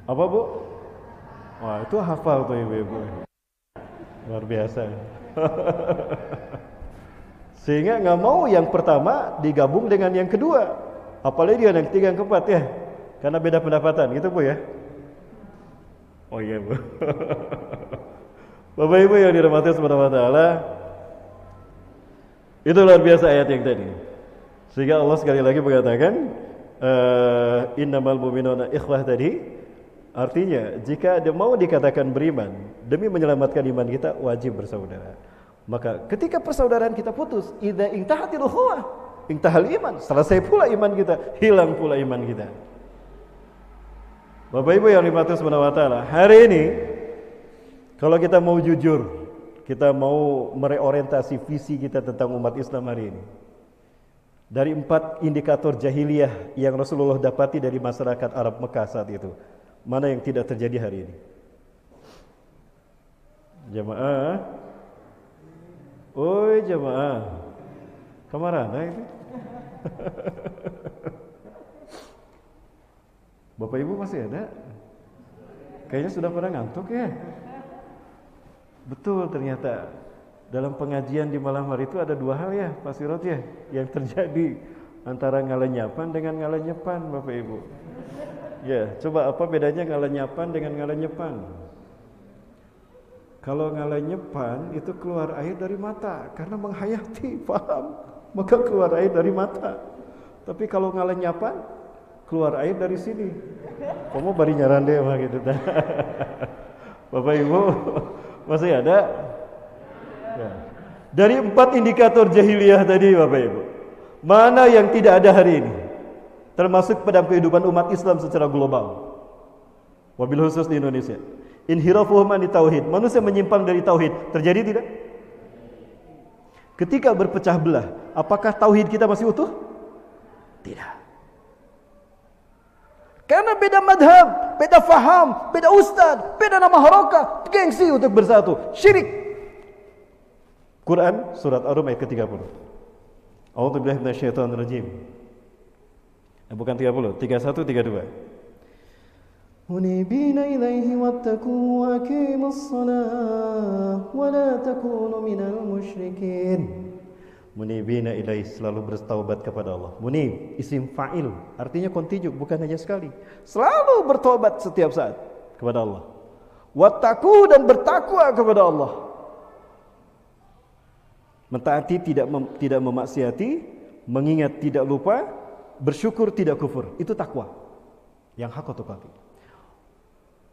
Speaker 20: Apa Bu? Wah, itu hafal tuh ibu-ibu. Luar biasa. Sehingga nggak mau yang pertama digabung dengan yang kedua, apalagi yang ketiga yang keempat ya, karena beda pendapatan, gitu Bu ya. Oh iya Bu. Bapak Ibu yang dirahmati Subhanahu wa taala, itu luar biasa ayat yang tadi. Sehingga Allah sekali lagi mengatakan innamal mu'minuna ikhwah tadi. Artinya jika dia mau dikatakan beriman demi menyelamatkan iman kita wajib bersaudara. Maka ketika persaudaraan kita putus, idza intahatil ukhuwah, intahal iman, selesai pula iman kita, hilang pula iman kita. Bapak Ibu yang dirahmati Subhanahu wa taala, hari ini kalau kita mau jujur, kita mau mereorientasi visi kita tentang umat Islam hari ini. Dari 4 indikator jahiliyah yang Rasulullah dapati dari masyarakat Arab Mekah saat itu, mana yang tidak terjadi hari ini? Jamaah, oi jamaah, kemana itu? Bapak Ibu masih ada? Kayaknya sudah pada ngantuk ya. Betul, ternyata dalam pengajian di malam hari itu ada 2 hal ya Pak Sirot ya, yang terjadi antara ngalenyapan dengan ngalenyepan Bapak Ibu. Ya, coba apa bedanya ngalenyapan dengan ngalenyepan? Kalau ngalenyepan itu keluar air dari mata karena menghayati, paham? Maka keluar air dari mata. Tapi kalau ngalenyapan keluar air dari sini. Kamu bari nyaran deh mah gitu. Bapak Ibu masih ada? Ya. Dari 4 indikator jahiliyah tadi Bapak Ibu, mana yang tidak ada hari ini? Termasuk pada kehidupan umat Islam secara global. Wabil khusus di Indonesia. Inhirafuhum anit tauhid. Manusia menyimpang dari tauhid. Terjadi tidak? Ketika berpecah belah, apakah tauhid kita masih utuh? Tidak. Karena beda madhab, beda faham, beda ustad, beda nama haroka, gengsi untuk bersatu. Syirik. Quran surat Ar-Rum ayat ke-30. A'udzubillahi minasyaitonir rajim. Bukan 30, 31 32. Munibina ilaihi wattaqu wa aqimus shalah wa la takunu minal musyrikin. Munibina ilaihi, selalu bertaubat kepada Allah. Munib isim fa'il, artinya kontinu, bukan hanya sekali. Selalu bertobat setiap saat kepada Allah. Wattaqu, dan bertakwa kepada Allah. Mentaati, tidak memaksiati, mengingat tidak lupa, bersyukur tidak kufur. Itu takwa yang hakikatu qalbi.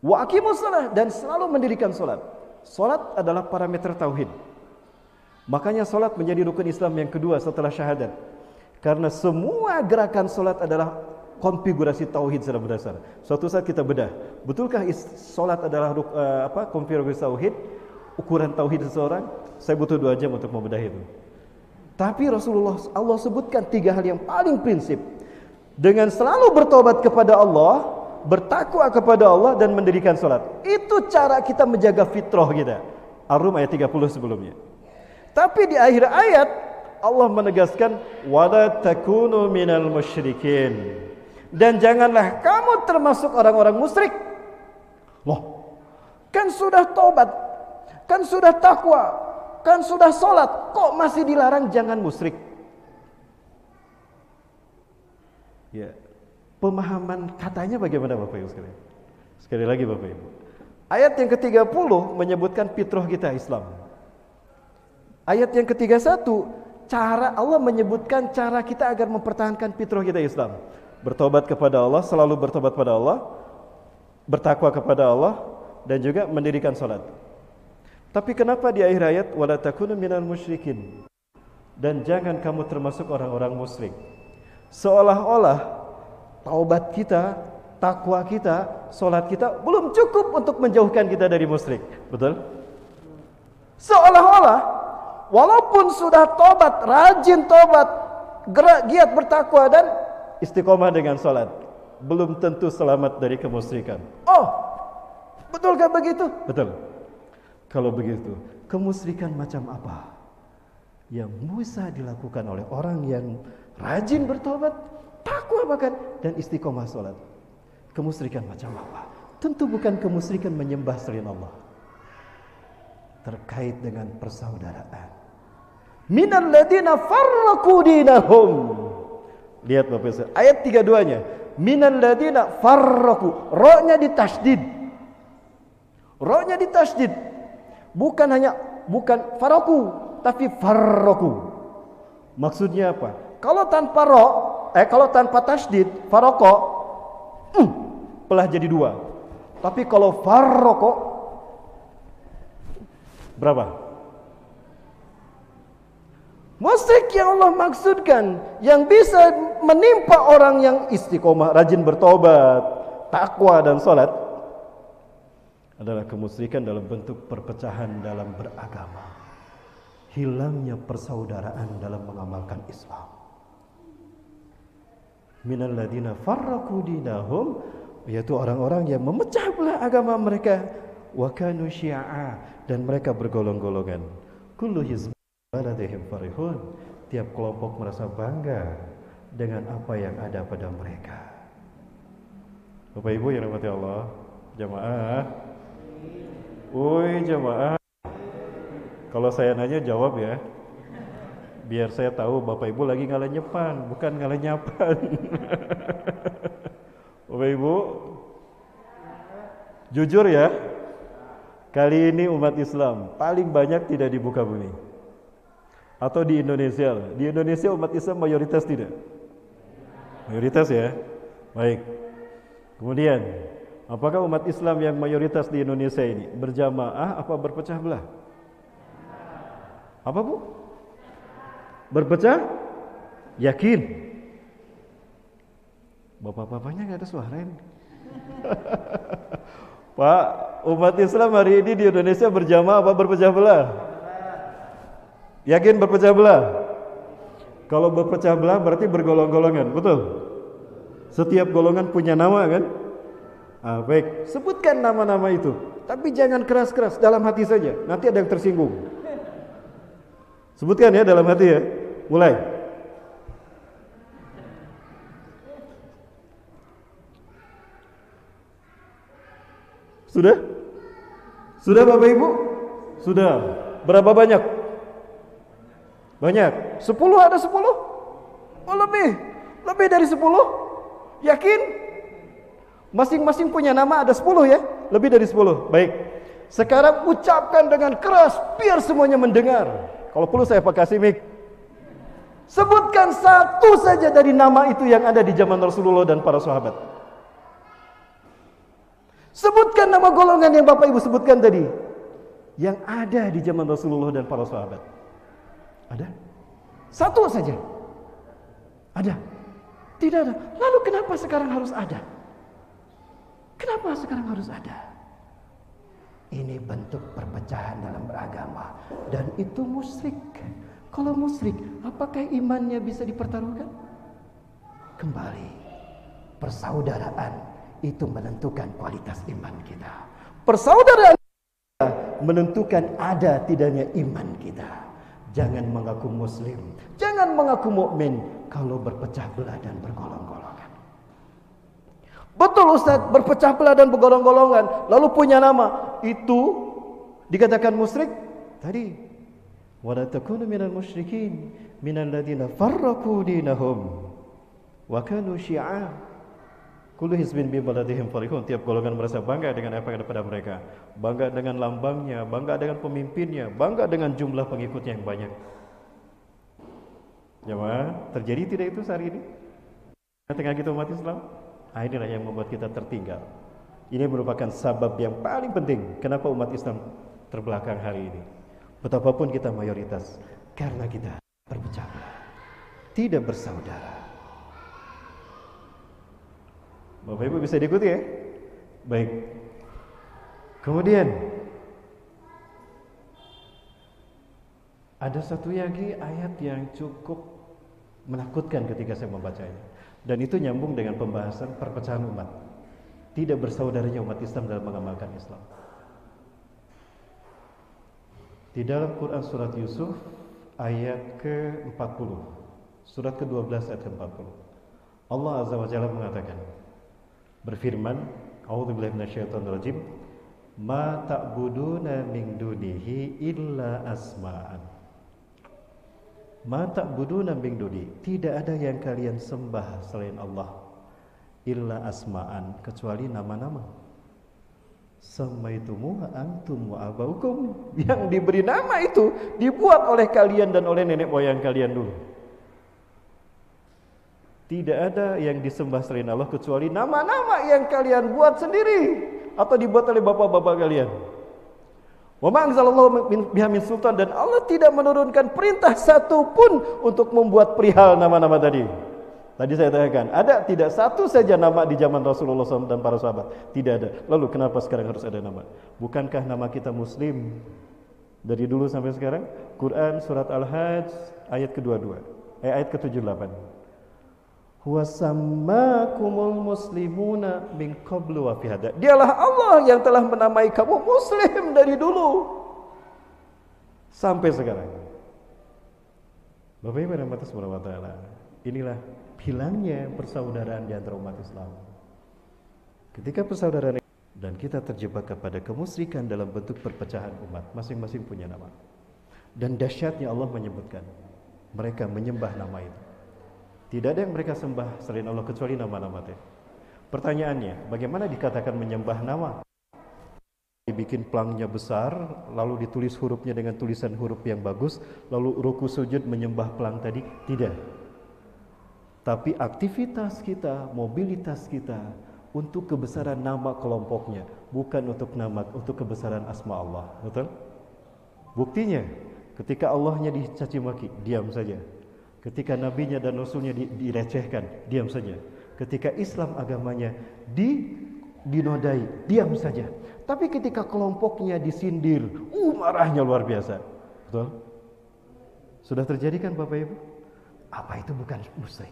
Speaker 20: Wa aqimus shalah, dan selalu mendirikan salat. Salat adalah parameter tauhid. Makanya salat menjadi rukun Islam yang kedua setelah syahadat. Karena semua gerakan salat adalah konfigurasi tauhid secara berdasar. Suatu saat kita bedah, betulkah salat adalah konfigurasi tauhid, ukuran tauhid seseorang? Saya butuh 2 jam untuk membedah itu. Tapi Allah sebutkan 3 hal yang paling prinsip. Dengan selalu bertobat kepada Allah, bertakwa kepada Allah, dan mendirikan salat. Itu cara kita menjaga fitrah kita. Ar-Rum ayat 30 sebelumnya. Tapi di akhir ayat Allah menegaskan wala takunu minal musyrikin. Dan janganlah kamu termasuk orang-orang musyrik. Loh, kan sudah tobat, kan sudah takwa, kan sudah sholat, kok masih dilarang jangan musyrik? Ya, pemahaman katanya bagaimana Bapak Ibu sekalian? Sekali lagi Bapak Ibu, ayat yang ke-30 menyebutkan fitrah kita Islam. Ayat yang ke-31, cara Allah menyebutkan cara kita agar mempertahankan fitrah kita Islam. Bertobat kepada Allah, selalu bertobat pada Allah, bertakwa kepada Allah, dan juga mendirikan salat. Tapi kenapa di akhir ayat wala takunu minal musyrikin, dan jangan kamu termasuk orang-orang musyrik? Seolah-olah taubat kita, takwa kita, salat kita belum cukup untuk menjauhkan kita dari musyrik. Betul? Seolah-olah walaupun sudah tobat, rajin tobat, giat bertakwa dan istiqomah dengan salat, belum tentu selamat dari kemusyrikan. Oh, betulkah begitu? Betul. Kalau begitu, kemusyrikan macam apa yang bisa dilakukan oleh orang yang rajin bertobat, takwa bahkan, dan istiqomah salat? Kemusyrikan macam apa? Tentu bukan kemusyrikan menyembah selain Allah. Terkait dengan persaudaraan. Minal ladina farraqu dinahum. Lihat Bapak Ibu, ayat 32-nya. Minal ladina farraqu. Ra-nya ditasydid. Ra-nya ditasydid. Bukan bukan farraqu, tapi farraqu. Maksudnya apa? Kalau tanpa ra, kalau tanpa tasydid, farraqa, belah jadi 2. Tapi kalau farraqa berapa? Musyrik yang Allah maksudkan, yang bisa menimpa orang yang istiqomah, rajin bertobat, takwa dan salat, adalah kemusyrikan dalam bentuk perpecahan dalam beragama, hilangnya persaudaraan dalam mengamalkan Islam. Minal ladina farraqu dinahum, yaitu orang-orang yang memecah belah agama mereka, wa kanu syi'a, dan mereka bergolong-golongan. Kullu hizbin baladihim farihun, tiap kelompok merasa bangga dengan apa yang ada pada mereka. Bapak Ibu yang dirahmati Allah, jamaah. Woi jamaah. Kalau saya nanya jawab ya. Biar saya tahu Bapak Ibu lagi ngalah nyepan, bukan ngalah nyapan. Bapak Ibu, jujur ya, kali ini umat Islam paling banyak tidak di muka bumi. Atau di Indonesia. Di Indonesia umat Islam mayoritas tidak? Mayoritas ya? Baik. Kemudian, apakah umat Islam yang mayoritas di Indonesia ini berjamaah apa berpecah belah? Apa Bu? Berpecah? Yakin? Bapak-bapaknya nggak ada suara ini. Pak, umat Islam hari ini di Indonesia berjamaah apa berpecah belah? Yakin berpecah belah? Kalau berpecah belah berarti bergolong-golongan, betul? Setiap golongan punya nama kan? Baik, sebutkan nama-nama itu. Tapi jangan keras-keras, dalam hati saja. Nanti ada yang tersinggung. Sebutkan ya dalam hati ya. Mulai. Sudah? Sudah Bapak Ibu? Sudah. Berapa banyak? Banyak. 10 ada 10? Oh lebih. Lebih dari 10? Yakin? Masing-masing punya nama ada 10 ya? Lebih dari 10. Baik. Sekarang ucapkan dengan keras biar semuanya mendengar. Kalau perlu saya kasih mic. Sebutkan satu saja dari nama itu yang ada di zaman Rasulullah dan para sahabat. Sebutkan nama golongan yang Bapak Ibu sebutkan tadi, yang ada di zaman Rasulullah dan para sahabat. Ada? Satu saja. Ada. Tidak ada. Lalu kenapa sekarang harus ada? Kenapa sekarang harus ada? Ini bentuk perpecahan dalam beragama. Dan itu musyrik. Kalau musyrik, apakah imannya bisa dipertaruhkan? Kembali, persaudaraan itu menentukan kualitas iman kita. Persaudaraan menentukan ada tidaknya iman kita. Jangan mengaku muslim, jangan mengaku mukmin kalau berpecah belah dan bergolong-golongan. Betul Ustaz, berpecah belah dan bergolong-golongan, lalu punya nama, itu dikatakan musyrik? Tadi, wala takunu minal musyrikin minal ladzina farraqu dinahum wa kanu syi'a. Kullu hizbin bima ladayhim farihun. Tiap golongan merasa bangga dengan apa yang ada pada mereka, bangga dengan lambangnya, bangga dengan pemimpinnya, bangga dengan jumlah pengikutnya yang banyak. Jemaah, terjadi tidak itu hari ini? Di tengah kita umat Islam? Nah, inilah yang membuat kita tertinggal. Ini merupakan sebab yang paling penting kenapa umat Islam terbelakang hari ini. Betapapun kita mayoritas, karena kita berpecah belah, tidak bersaudara. Bapak Ibu bisa diikuti ya? Baik. Kemudian ada satu lagi ayat yang cukup menakutkan ketika saya membacanya. Dan itu nyambung dengan pembahasan perpecahan umat. Tidak bersaudaranya umat Islam dalam mengamalkan Islam. Di dalam Quran surat Yusuf ayat ke-40, surat ke-12 ayat ke-40, Allah Azza wa Jalla mengatakan, berfirman, A'udzubillahi minasyaitonirrajim, ma ta'buduna min dunihi illa asma'an. Ma ta'buduna min duni, tidak ada yang kalian sembah selain Allah, illa asma'an, kecuali nama-nama. Samaitumuha antum wa abaukum, yang diberi nama itu dibuat oleh kalian dan oleh nenek moyang kalian dulu. Tidak ada yang disembah selain Allah kecuali nama-nama yang kalian buat sendiri atau dibuat oleh bapak-bapak kalian. Wa ma anzalallahu biha min sultan, dan Allah tidak menurunkan perintah satu pun untuk membuat perihal nama-nama tadi. Tadi saya tanyakan, ada tidak satu saja nama di zaman Rasulullah SAW dan para sahabat? Tidak ada. Lalu kenapa sekarang harus ada nama? Bukankah nama kita Muslim dari dulu sampai sekarang? Quran surat Al-Hajj ayat ke-22, ayat ke-78. Huwa sammakumul muslimuna min qablu wa fi hada. Dialah Allah yang telah menamai kamu muslim dari dulu sampai sekarang. Bapak Ibu rahmati subhanahu wa taala. Inilah hilangnya persaudaraan di antara umat Islam. Ketika persaudaraan dan kita terjebak kepada kemusyrikan dalam bentuk perpecahan umat, masing-masing punya nama. Dan dahsyatnya Allah menyebutkan mereka menyembah nama itu. Tidak ada yang mereka sembah selain Allah kecuali nama-nama itu. Pertanyaannya, bagaimana dikatakan menyembah nama? Dibikin pelangnya besar, lalu ditulis hurufnya dengan tulisan huruf yang bagus, lalu ruku sujud menyembah pelang tadi? Tidak. Tapi aktivitas kita, mobilitas kita untuk kebesaran nama kelompoknya, bukan untuk kebesaran asma Allah. Betul? Buktinya, ketika Allahnya dicaci maki, diam saja. Ketika nabinya dan rasulnya direcehkan, diam saja. Ketika Islam agamanya dinodai, diam saja. Tapi ketika kelompoknya disindir, marahnya luar biasa. Betul? Sudah terjadi kan Bapak Ibu? Apa itu bukan musyrik?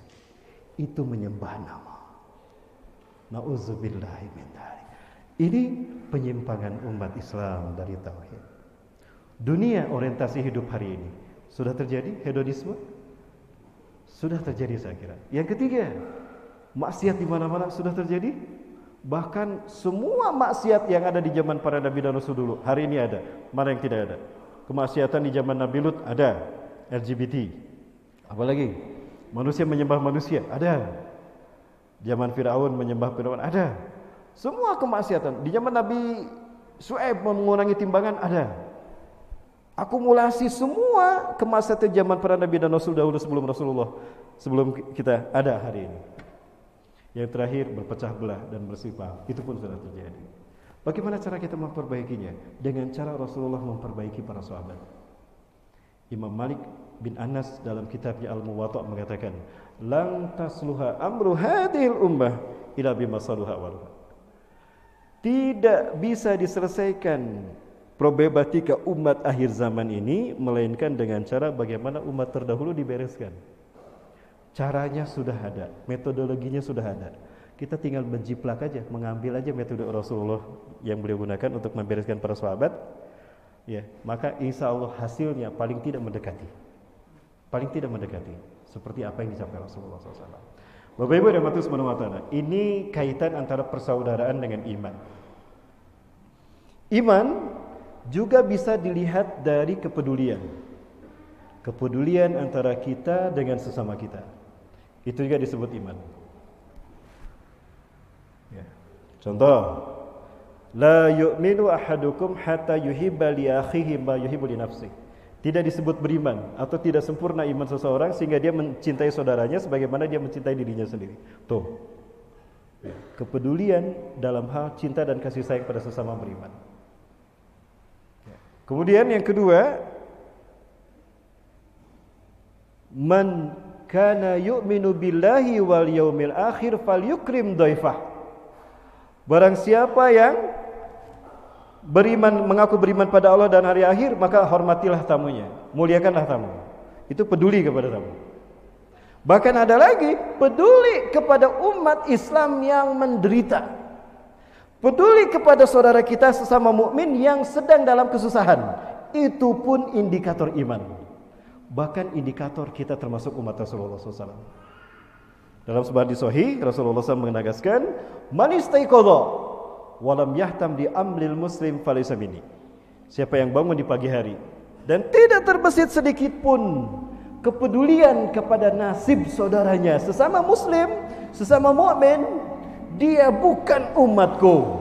Speaker 20: Itu menyembah nama. Nauzubillahi min dzalik. Ini penyimpangan umat Islam dari tauhid. Dunia orientasi hidup hari ini sudah terjadi hedonisme? Sudah terjadi saya kira. Yang ketiga, maksiat di mana-mana sudah terjadi. Bahkan semua maksiat yang ada di zaman para nabi dan rasul dulu hari ini ada. Mana yang tidak ada? Kemaksiatan di zaman Nabi Lut ada. LGBT. Apalagi? Manusia menyembah manusia ada. Zaman Firaun menyembah Firaun ada. Semua kemaksiatan. Di zaman Nabi Syuaib mengurangi timbangan ada. Akumulasi semua kemaksiatan zaman para nabi dan rasul dahulu sebelum Rasulullah, sebelum kita ada hari ini. Yang terakhir berpecah belah dan bersifat, itu pun sudah terjadi. Bagaimana cara kita memperbaikinya? Dengan cara Rasulullah memperbaiki para sahabat. Imam Malik bin Anas dalam kitabnya Al-Muwatta' mengatakan, "Lang tasluha amru hadhil ummah ila bima saluha waluha." Tidak bisa diselesaikan problematika umat akhir zaman ini melainkan dengan cara bagaimana umat terdahulu dibereskan. Caranya sudah ada, metodologinya sudah ada. Kita tinggal menjiplak aja, mengambil aja metode Rasulullah yang beliau gunakan untuk membereskan para sahabat. Ya, maka insya Allah hasilnya paling tidak mendekati. Paling tidak mendekati seperti apa yang dicapai Rasulullah SAW. Bapak Ibu dan Matus Manawatana, ini kaitan antara persaudaraan dengan iman. Iman juga bisa dilihat dari kepedulian. Kepedulian antara kita dengan sesama kita. Itu juga disebut iman. Ya. Contoh, la yu'minu ahadukum hatta yuhibba li akhihi ma yuhibbu li nafsihi. Tidak disebut beriman atau tidak sempurna iman seseorang sehingga dia mencintai saudaranya sebagaimana dia mencintai dirinya sendiri. Tuh. Ya. Kepedulian dalam hal cinta dan kasih sayang pada sesama beriman. Ya. Kemudian yang kedua, man kana yu'minu billahi wal yaumil akhir falyukrim dhaifah. Barang siapa yang beriman, mengaku beriman pada Allah dan hari akhir, maka hormatilah tamunya, muliakanlah tamu. Itu peduli kepada tamu. Bahkan ada lagi, peduli kepada umat Islam yang menderita. Peduli kepada saudara kita sesama mukmin yang sedang dalam kesusahan. Itu pun indikator iman. Bahkan indikator kita termasuk umat Rasulullah SAW. Dalam sebuah hadis sahih, Rasulullah SAW menegaskan, "Man istaiqadha walam yahtam di amlil muslim falaysa minni." Siapa yang bangun di pagi hari dan tidak terbesit sedikit pun kepedulian kepada nasib saudaranya sesama muslim, sesama mukmin, dia bukan umatku.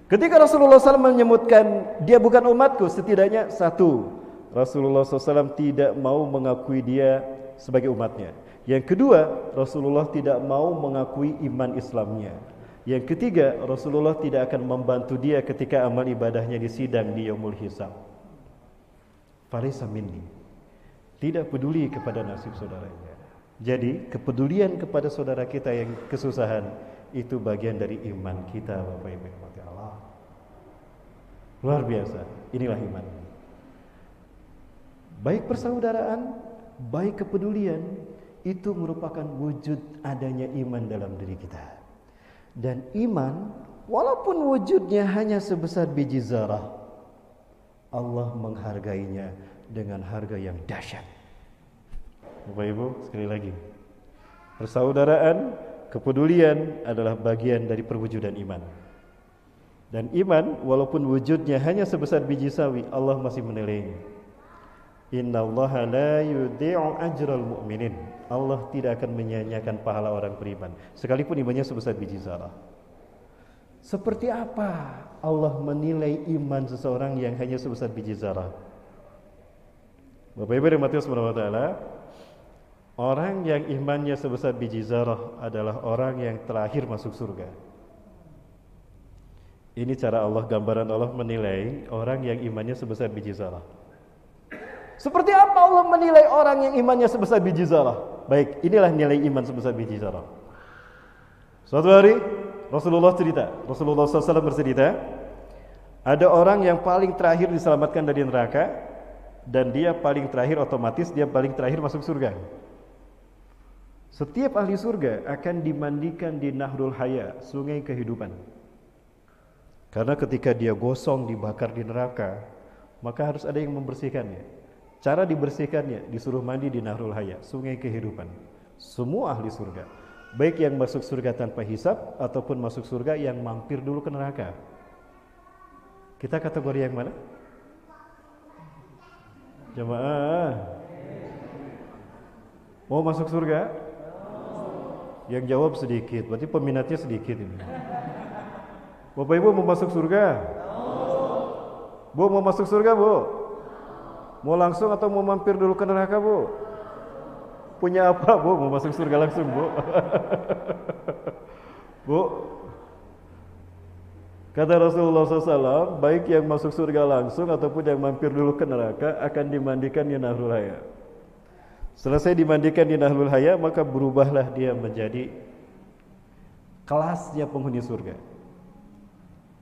Speaker 20: Ketika Rasulullah SAW menyebutkan dia bukan umatku, setidaknya satu, Rasulullah SAW tidak mau mengakui dia sebagai umatnya. Yang kedua, Rasulullah tidak mau mengakui iman Islamnya. Yang ketiga, Rasulullah tidak akan membantu dia ketika amal ibadahnya disidang di yaumul hisab. Falaysa minni. Tidak peduli kepada nasib saudaranya. Jadi, kepedulian kepada saudara kita yang kesusahan itu bagian dari iman kita, Bapak Ibu yang dirahmati Allah. Luar biasa. Inilah iman. Baik persaudaraan, baik kepedulian, itu merupakan wujud adanya iman dalam diri kita. Dan iman, walaupun wujudnya hanya sebesar biji zarah, Allah menghargainya dengan harga yang dahsyat. Bapak Ibu, sekali lagi, persaudaraan, kepedulian adalah bagian dari perwujudan iman. Dan iman, walaupun wujudnya hanya sebesar biji sawi, Allah masih menilainya. Innallaha la yudhi'u ajral mu'minin. Allah tidak akan menyia-nyiakan pahala orang beriman sekalipun imannya sebesar biji zarah. Seperti apa Allah menilai iman seseorang yang hanya sebesar biji zarah? Bapak Ibu dan Matius subhanahu wa ta'ala, orang yang imannya sebesar biji zarah adalah orang yang terakhir masuk surga. Ini cara Allah, gambaran Allah menilai orang yang imannya sebesar biji zarah. Seperti apa Allah menilai orang yang imannya sebesar biji zarah? Baik, inilah nilai iman sebesar biji zarah. Suatu hari Rasulullah SAW bercerita, ada orang yang paling terakhir diselamatkan dari neraka, dan dia paling terakhir, otomatis dia paling terakhir masuk surga. Setiap ahli surga akan dimandikan di Nahrul Haya, sungai kehidupan. Karena ketika dia gosong dibakar di neraka, maka harus ada yang membersihkannya. Cara dibersihkannya, disuruh mandi di Nahrul Haya, sungai kehidupan. Semua ahli surga, baik yang masuk surga tanpa hisab ataupun masuk surga yang mampir dulu ke neraka. Kita kategori yang mana? Jamaah, mau masuk surga? Yang jawab sedikit, berarti peminatnya sedikit ini. Bapak Ibu mau masuk surga? Bu, mau masuk surga, Bu? Mau langsung atau mau mampir dulu ke neraka, Bu? Punya apa, Bu? Mau masuk surga langsung, Bu? Bu? Kata Rasulullah SAW, baik yang masuk surga langsung ataupun yang mampir dulu ke neraka akan dimandikan di Nahrul Haya. Selesai dimandikan di Nahrul Haya, maka berubahlah dia menjadi kelasnya penghuni surga.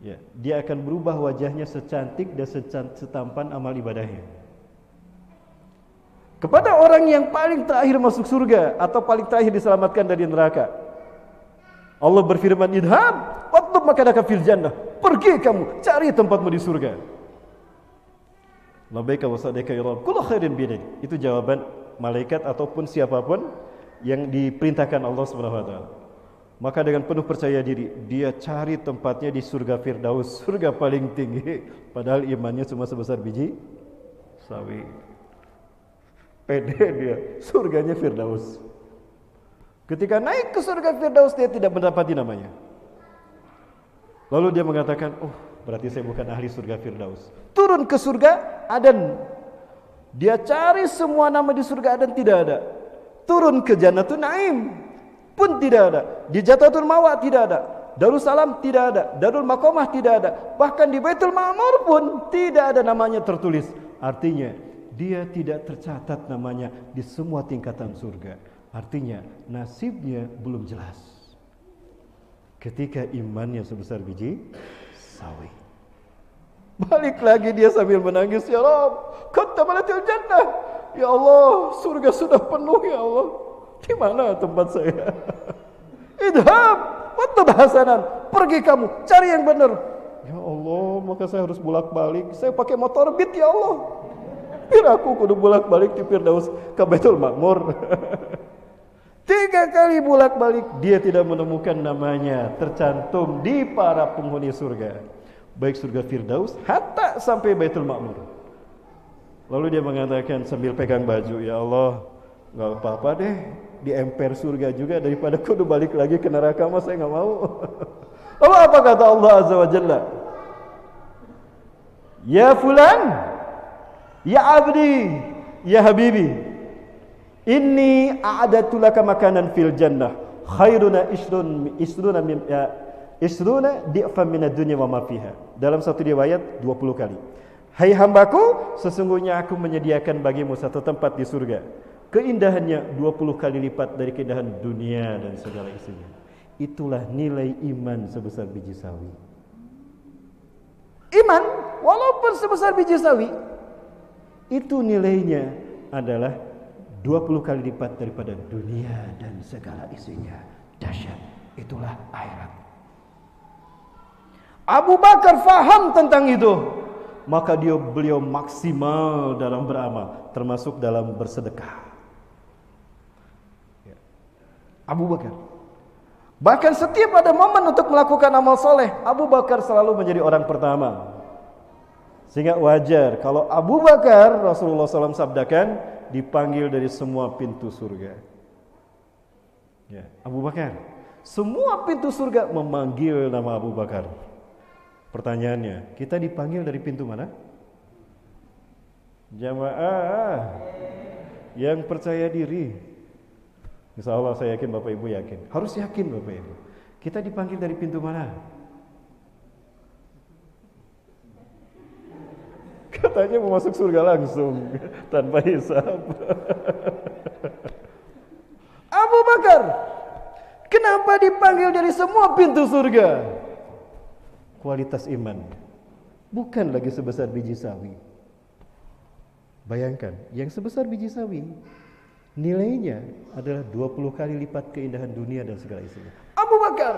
Speaker 20: Ya, dia akan berubah wajahnya secantik dan setampan amal ibadahnya. Kepada orang yang paling terakhir masuk surga atau paling terakhir diselamatkan dari neraka, Allah berfirman, idhab watlub makanaka fil jannah. Pergi kamu, cari tempatmu di surga. Labbaika wa sa'daika ya Rabb, kullu khairin biyadik. Itu jawaban malaikat ataupun siapapun yang diperintahkan Allah Subhanahu wa taala. Maka dengan penuh percaya diri, dia cari tempatnya di surga Firdaus, surga paling tinggi, padahal imannya cuma sebesar biji sawi. Pede dia, surganya Firdaus. Ketika naik ke surga Firdaus, dia tidak mendapati namanya. Lalu dia mengatakan, oh berarti saya bukan ahli surga Firdaus. Turun ke surga Aden. Dia cari semua nama di surga Aden, tidak ada. Turun ke Jannatun Naim pun tidak ada. Di Jannatul Mawa tidak ada. Darussalam tidak ada. Darul Maqamah tidak ada. Bahkan di Baitul Ma'mur pun tidak ada namanya tertulis. Artinya dia tidak tercatat namanya di semua tingkatan surga. Artinya nasibnya belum jelas. Ketika imannya sebesar biji sawi. Balik lagi dia sambil menangis, ya Rabb, qad tamalatil jannah. Ya Allah, surga sudah penuh ya Allah. Di mana tempat saya? Idhab watlub hasanan. Pergi kamu, cari yang benar. Ya Allah, maka saya harus bolak-balik. Saya pakai motor Beat ya Allah. Biar aku kudu bolak-balik di Firdaus ke Baitul Ma'mur. 3 kali bolak-balik dia tidak menemukan namanya tercantum di para penghuni surga. Baik surga Firdaus hatta sampai Baitul Ma'mur. Lalu dia mengatakan sambil pegang baju, ya Allah, enggak apa-apa deh, di emper surga juga daripada kudu balik lagi ke neraka, mas saya enggak mau. Lalu apa kata Allah Azza wa Jalla? Ya fulan, ya abdi, ya habibi, inni a'adatu laka makanan fil jannah khairuna isruna di'fam minad dunya wa ma fiha. Dalam satu riwayat 20 kali. Hai hambaku, sesungguhnya aku menyediakan bagimu satu tempat di surga. Keindahannya 20 kali lipat dari keindahan dunia dan segala isinya. Itulah nilai iman sebesar biji sawi. Iman walaupun sebesar biji sawi, itu nilainya adalah 20 kali lipat daripada dunia dan segala isinya. Dahsyat. Itulah akhirat. Abu Bakar faham tentang itu. Maka beliau maksimal dalam beramal, termasuk dalam bersedekah. Abu Bakar. Bahkan setiap ada momen untuk melakukan amal soleh, Abu Bakar selalu menjadi orang pertama. Sehingga wajar kalau Abu Bakar, Rasulullah SAW sabdakan, dipanggil dari semua pintu surga. Ya, Abu Bakar. Semua pintu surga memanggil nama Abu Bakar. Pertanyaannya, kita dipanggil dari pintu mana? Jamaah yang percaya diri. Insya Allah saya yakin Bapak Ibu yakin. Harus yakin Bapak Ibu. Kita dipanggil dari pintu mana? Katanya mau masuk surga langsung tanpa hisab. Abu Bakar, kenapa dipanggil dari semua pintu surga? Kualitas iman bukan lagi sebesar biji sawi. Bayangkan, yang sebesar biji sawi nilainya adalah 20 kali lipat keindahan dunia dan segala isinya. Abu Bakar.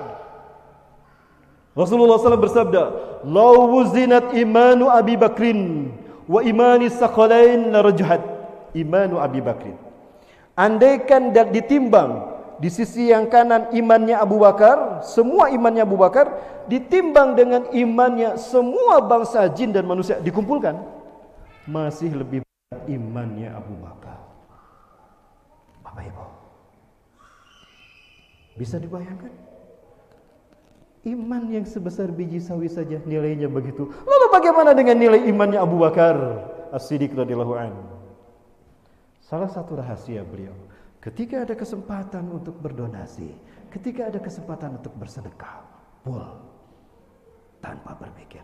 Speaker 20: Rasulullah SAW bersabda, "Lau wuzinat imanu Abi Bakrin wa imani saqalain larajhat imanu Abi Bakrin." Andaikan dan ditimbang di sisi yang kanan imannya Abu Bakar, semua imannya Abu Bakar ditimbang dengan imannya semua bangsa jin dan manusia dikumpulkan, masih lebih berat imannya Abu Bakar. Bapak Ibu, bisa dibayangkan? Iman yang sebesar biji sawi saja nilainya begitu. Lalu bagaimana dengan nilai imannya Abu Bakar As-Siddiq radhiyallahu anhu? Salah satu rahasia beliau, ketika ada kesempatan untuk berdonasi, ketika ada kesempatan untuk bersedekah, full. tanpa berpikir.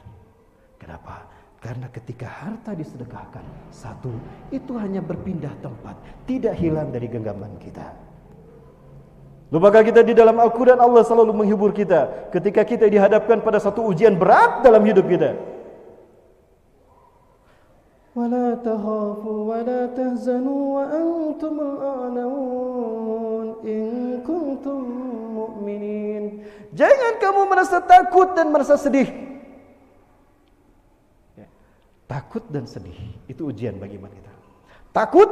Speaker 20: Kenapa? Karena ketika harta disedekahkan, satu, itu hanya berpindah tempat, tidak hilang dari genggaman kita. Lupakah kita di dalam Al-Quran Allah selalu menghibur kita ketika kita dihadapkan pada satu ujian berat dalam hidup kita. وَلَا تَخَافُوا وَلَا تَحْزَنُوا وَأَنْتُمُ الْأَعْلَوُونَ إِن كُنتُم مُّؤْمِنِينَ. Jangan kamu merasa takut dan merasa sedih. Takut dan sedih itu ujian bagi iman kita. Takut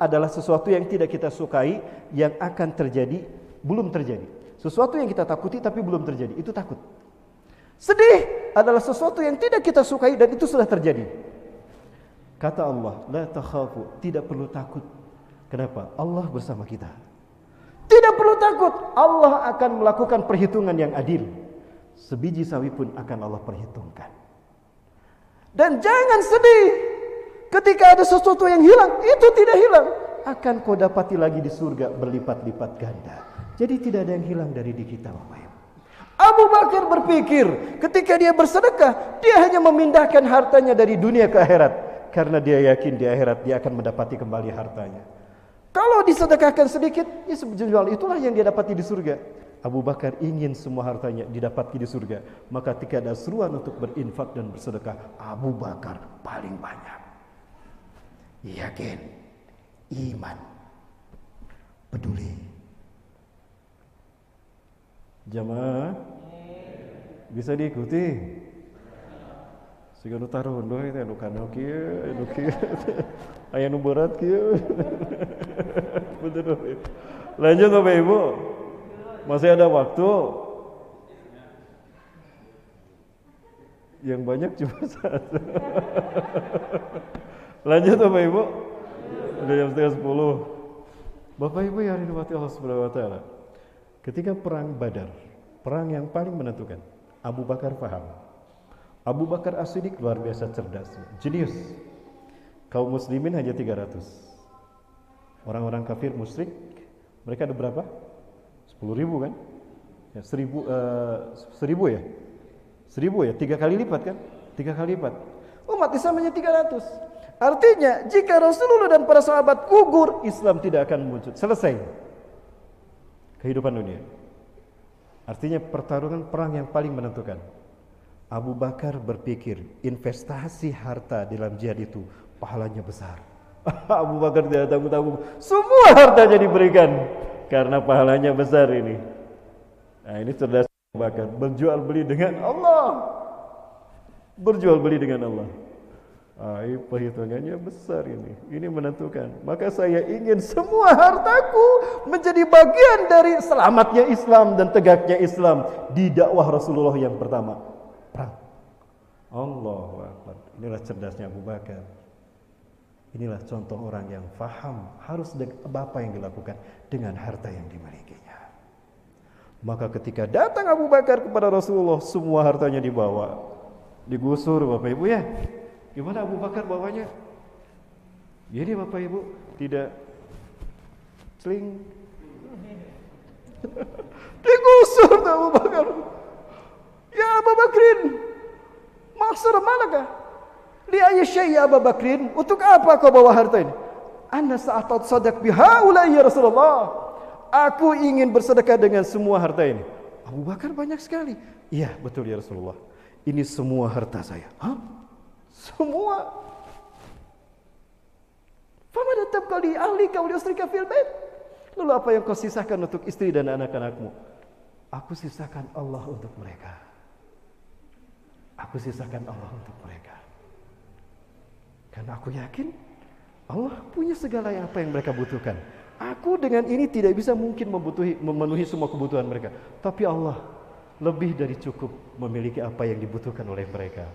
Speaker 20: adalah sesuatu yang tidak kita sukai, yang akan terjadi, belum terjadi. Sesuatu yang kita takuti tapi belum terjadi, itu takut. Sedih adalah sesuatu yang tidak kita sukai dan itu sudah terjadi. Kata Allah, la takhafu, tidak perlu takut. Kenapa? Allah bersama kita. Tidak perlu takut, Allah akan melakukan perhitungan yang adil. Sebiji sawi pun akan Allah perhitungkan. Dan jangan sedih ketika ada sesuatu yang hilang, itu tidak hilang, akan kau dapati lagi di surga berlipat-lipat ganda. Jadi tidak ada yang hilang dari diri kita, Bapak Ibu. Abu Bakar berpikir ketika dia bersedekah, dia hanya memindahkan hartanya dari dunia ke akhirat, karena dia yakin di akhirat dia akan mendapati kembali hartanya. Kalau disedekahkan sedikit, ya sebenarnya itulah yang dia dapati di surga. Abu Bakar ingin semua hartanya didapati di surga. Maka ketika ada seruan untuk berinfak dan bersedekah, Abu Bakar paling banyak. Yakin, iman, peduli. Jamaah bisa diikuti. Siga nu taruh doy teh nu kana kieu, nu kieu. Aya nu berat kieu. Betul. Lanjut Bapak Ibu. Masih ada waktu. Yang banyak cuma satu. Lanjut Bapak Ibu. Udah jam 9:30. Bapak Ibu yang dirahmati Allah Subhanahu wa taala. Ketika perang Badar, perang yang paling menentukan, Abu Bakar paham. Abu Bakar As-Siddiq luar biasa cerdas, jenius. Kaum muslimin hanya 300. Orang-orang kafir musyrik, mereka ada berapa? 10.000 kan? Ya, 1.000 ya? 1.000 ya? 3 kali lipat kan? 3 kali lipat. Umat Islam hanya 300. Artinya, jika Rasulullah dan para sahabat gugur, Islam tidak akan muncul. Selesai kehidupan dunia. Artinya pertarungan perang yang paling menentukan. Abu Bakar berpikir investasi harta dalam jihad itu pahalanya besar. Abu Bakar tidak tanggung-tanggung, semua hartanya diberikan karena pahalanya besar ini. Nah, ini cerdas Abu Bakar, berjual beli dengan Allah. Berjual beli dengan Allah. Ini perhitungannya besar ini. Ini menentukan. Maka saya ingin semua hartaku menjadi bagian dari selamatnya Islam dan tegaknya Islam di dakwah Rasulullah yang pertama. Perang. Allahu Akbar. Inilah cerdasnya Abu Bakar. Inilah contoh orang yang faham harus apa yang dilakukan dengan harta yang dimilikinya. Maka ketika datang Abu Bakar kepada Rasulullah, semua hartanya dibawa, digusur Bapak Ibu ya. Gimana Abu Bakar bawanya? Jadi Bapak Ibu tidak celing. Digusur Abu Bakar. Ya Abu Bakrin, maksud manakah? Li ayyi syai' ya Abu Bakrin, untuk apa kau bawa harta ini? Ana sa'atat sadaq bihaula ya Rasulullah. Aku ingin bersedekah dengan semua harta ini. Abu Bakar banyak sekali. Iya, betul ya Rasulullah. Ini semua harta saya. Hah? Semua. Famada tabqa li ahlika wa li usrika fil bait. Lalu apa yang kau sisakan untuk istri dan anak-anakmu? Aku sisakan Allah untuk mereka. Aku sisakan Allah untuk mereka. Karena aku yakin Allah punya segala apa yang mereka butuhkan. Aku dengan ini tidak bisa mungkin memenuhi semua kebutuhan mereka. Tapi Allah lebih dari cukup memiliki apa yang dibutuhkan oleh mereka.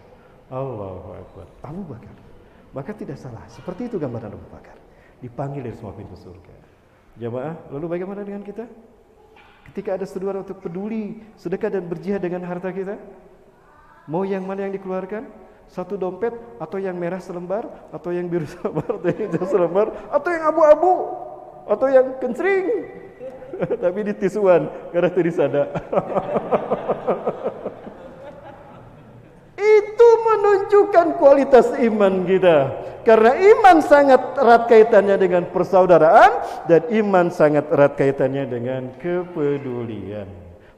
Speaker 20: Allahu Akbar. Abu Bakar. Maka tidak salah. Seperti itu gambaran Abu Bakar. Dipanggil dari semua pintu surga. Jamaah, lalu bagaimana dengan kita? Ketika ada seruan untuk peduli, sedekah dan berjihad dengan harta kita, mau yang mana yang dikeluarkan? Satu dompet, atau yang merah selembar, atau yang biru selembar, atau yang hijau selembar, atau yang abu-abu, atau yang kencring. Tapi di tisuan, karena itu disada. itu menunjukkan kualitas iman kita. Karena iman sangat erat kaitannya dengan persaudaraan dan iman sangat erat kaitannya dengan kepedulian.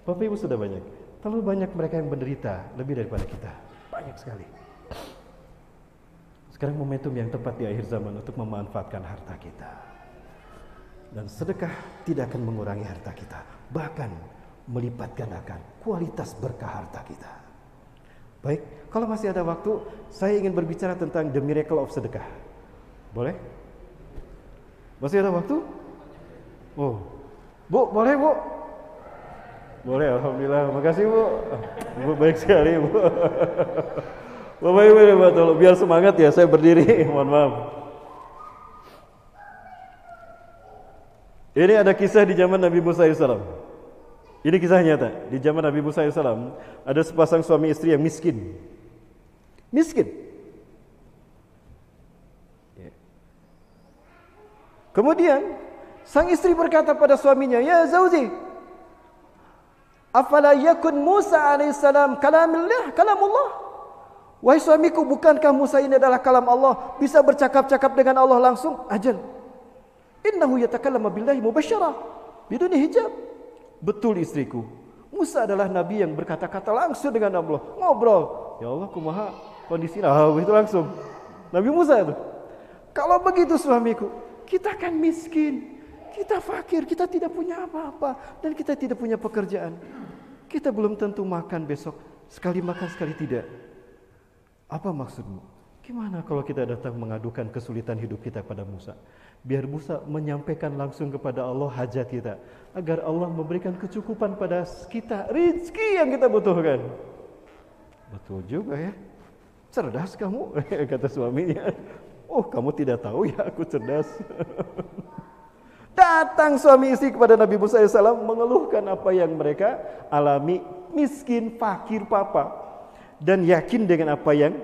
Speaker 20: Bapak Ibu sudah banyak, terlalu banyak mereka yang menderita lebih daripada kita, banyak sekali. Sekarang momentum yang tepat di akhir zaman untuk memanfaatkan harta kita. Dan sedekah tidak akan mengurangi harta kita, bahkan melipat gandakan kualitas berkah harta kita. Baik, kalau masih ada waktu, saya ingin berbicara tentang the miracle of sedekah. Boleh? Masih ada waktu? Oh, Bu, boleh Bu? Boleh, alhamdulillah. Makasih Bu. Bu baik sekali Bu. Bapak Ibu ini tolong biar semangat ya, saya berdiri. Mohon maaf. Ini ada kisah di zaman Nabi Musa AS. Ini kisah nyata. Di zaman Nabi Musa AS ada sepasang suami istri yang miskin. Miskin. Kemudian sang istri berkata pada suaminya, "Ya zauji, afala yakun Musa alaihissalam kalamullah?" Wahai suamiku, bukankah Musa ini adalah kalam Allah, bisa bercakap-cakap dengan Allah langsung? Ajal. Innahu yatakallamu billahi mubasysyara biduni hijab. Betul istriku, Musa adalah nabi yang berkata-kata langsung dengan Allah, ngobrol. Ya Allah, kumaha kondisinya, itu langsung. Nabi Musa itu. Kalau begitu suamiku, kita kan miskin, kita fakir, kita tidak punya apa-apa, dan kita tidak punya pekerjaan. Kita belum tentu makan besok, sekali makan sekali tidak. Apa maksudmu? Gimana kalau kita datang mengadukan kesulitan hidup kita pada Musa? Biar Musa menyampaikan langsung kepada Allah hajat kita, agar Allah memberikan kecukupan pada kita, rezeki yang kita butuhkan. Betul juga ya. Cerdas kamu, kata suaminya. Oh, kamu tidak tahu ya aku cerdas. Datang suami istri kepada Nabi Musa AS mengeluhkan apa yang mereka alami, miskin, fakir, papa, dan yakin dengan apa yang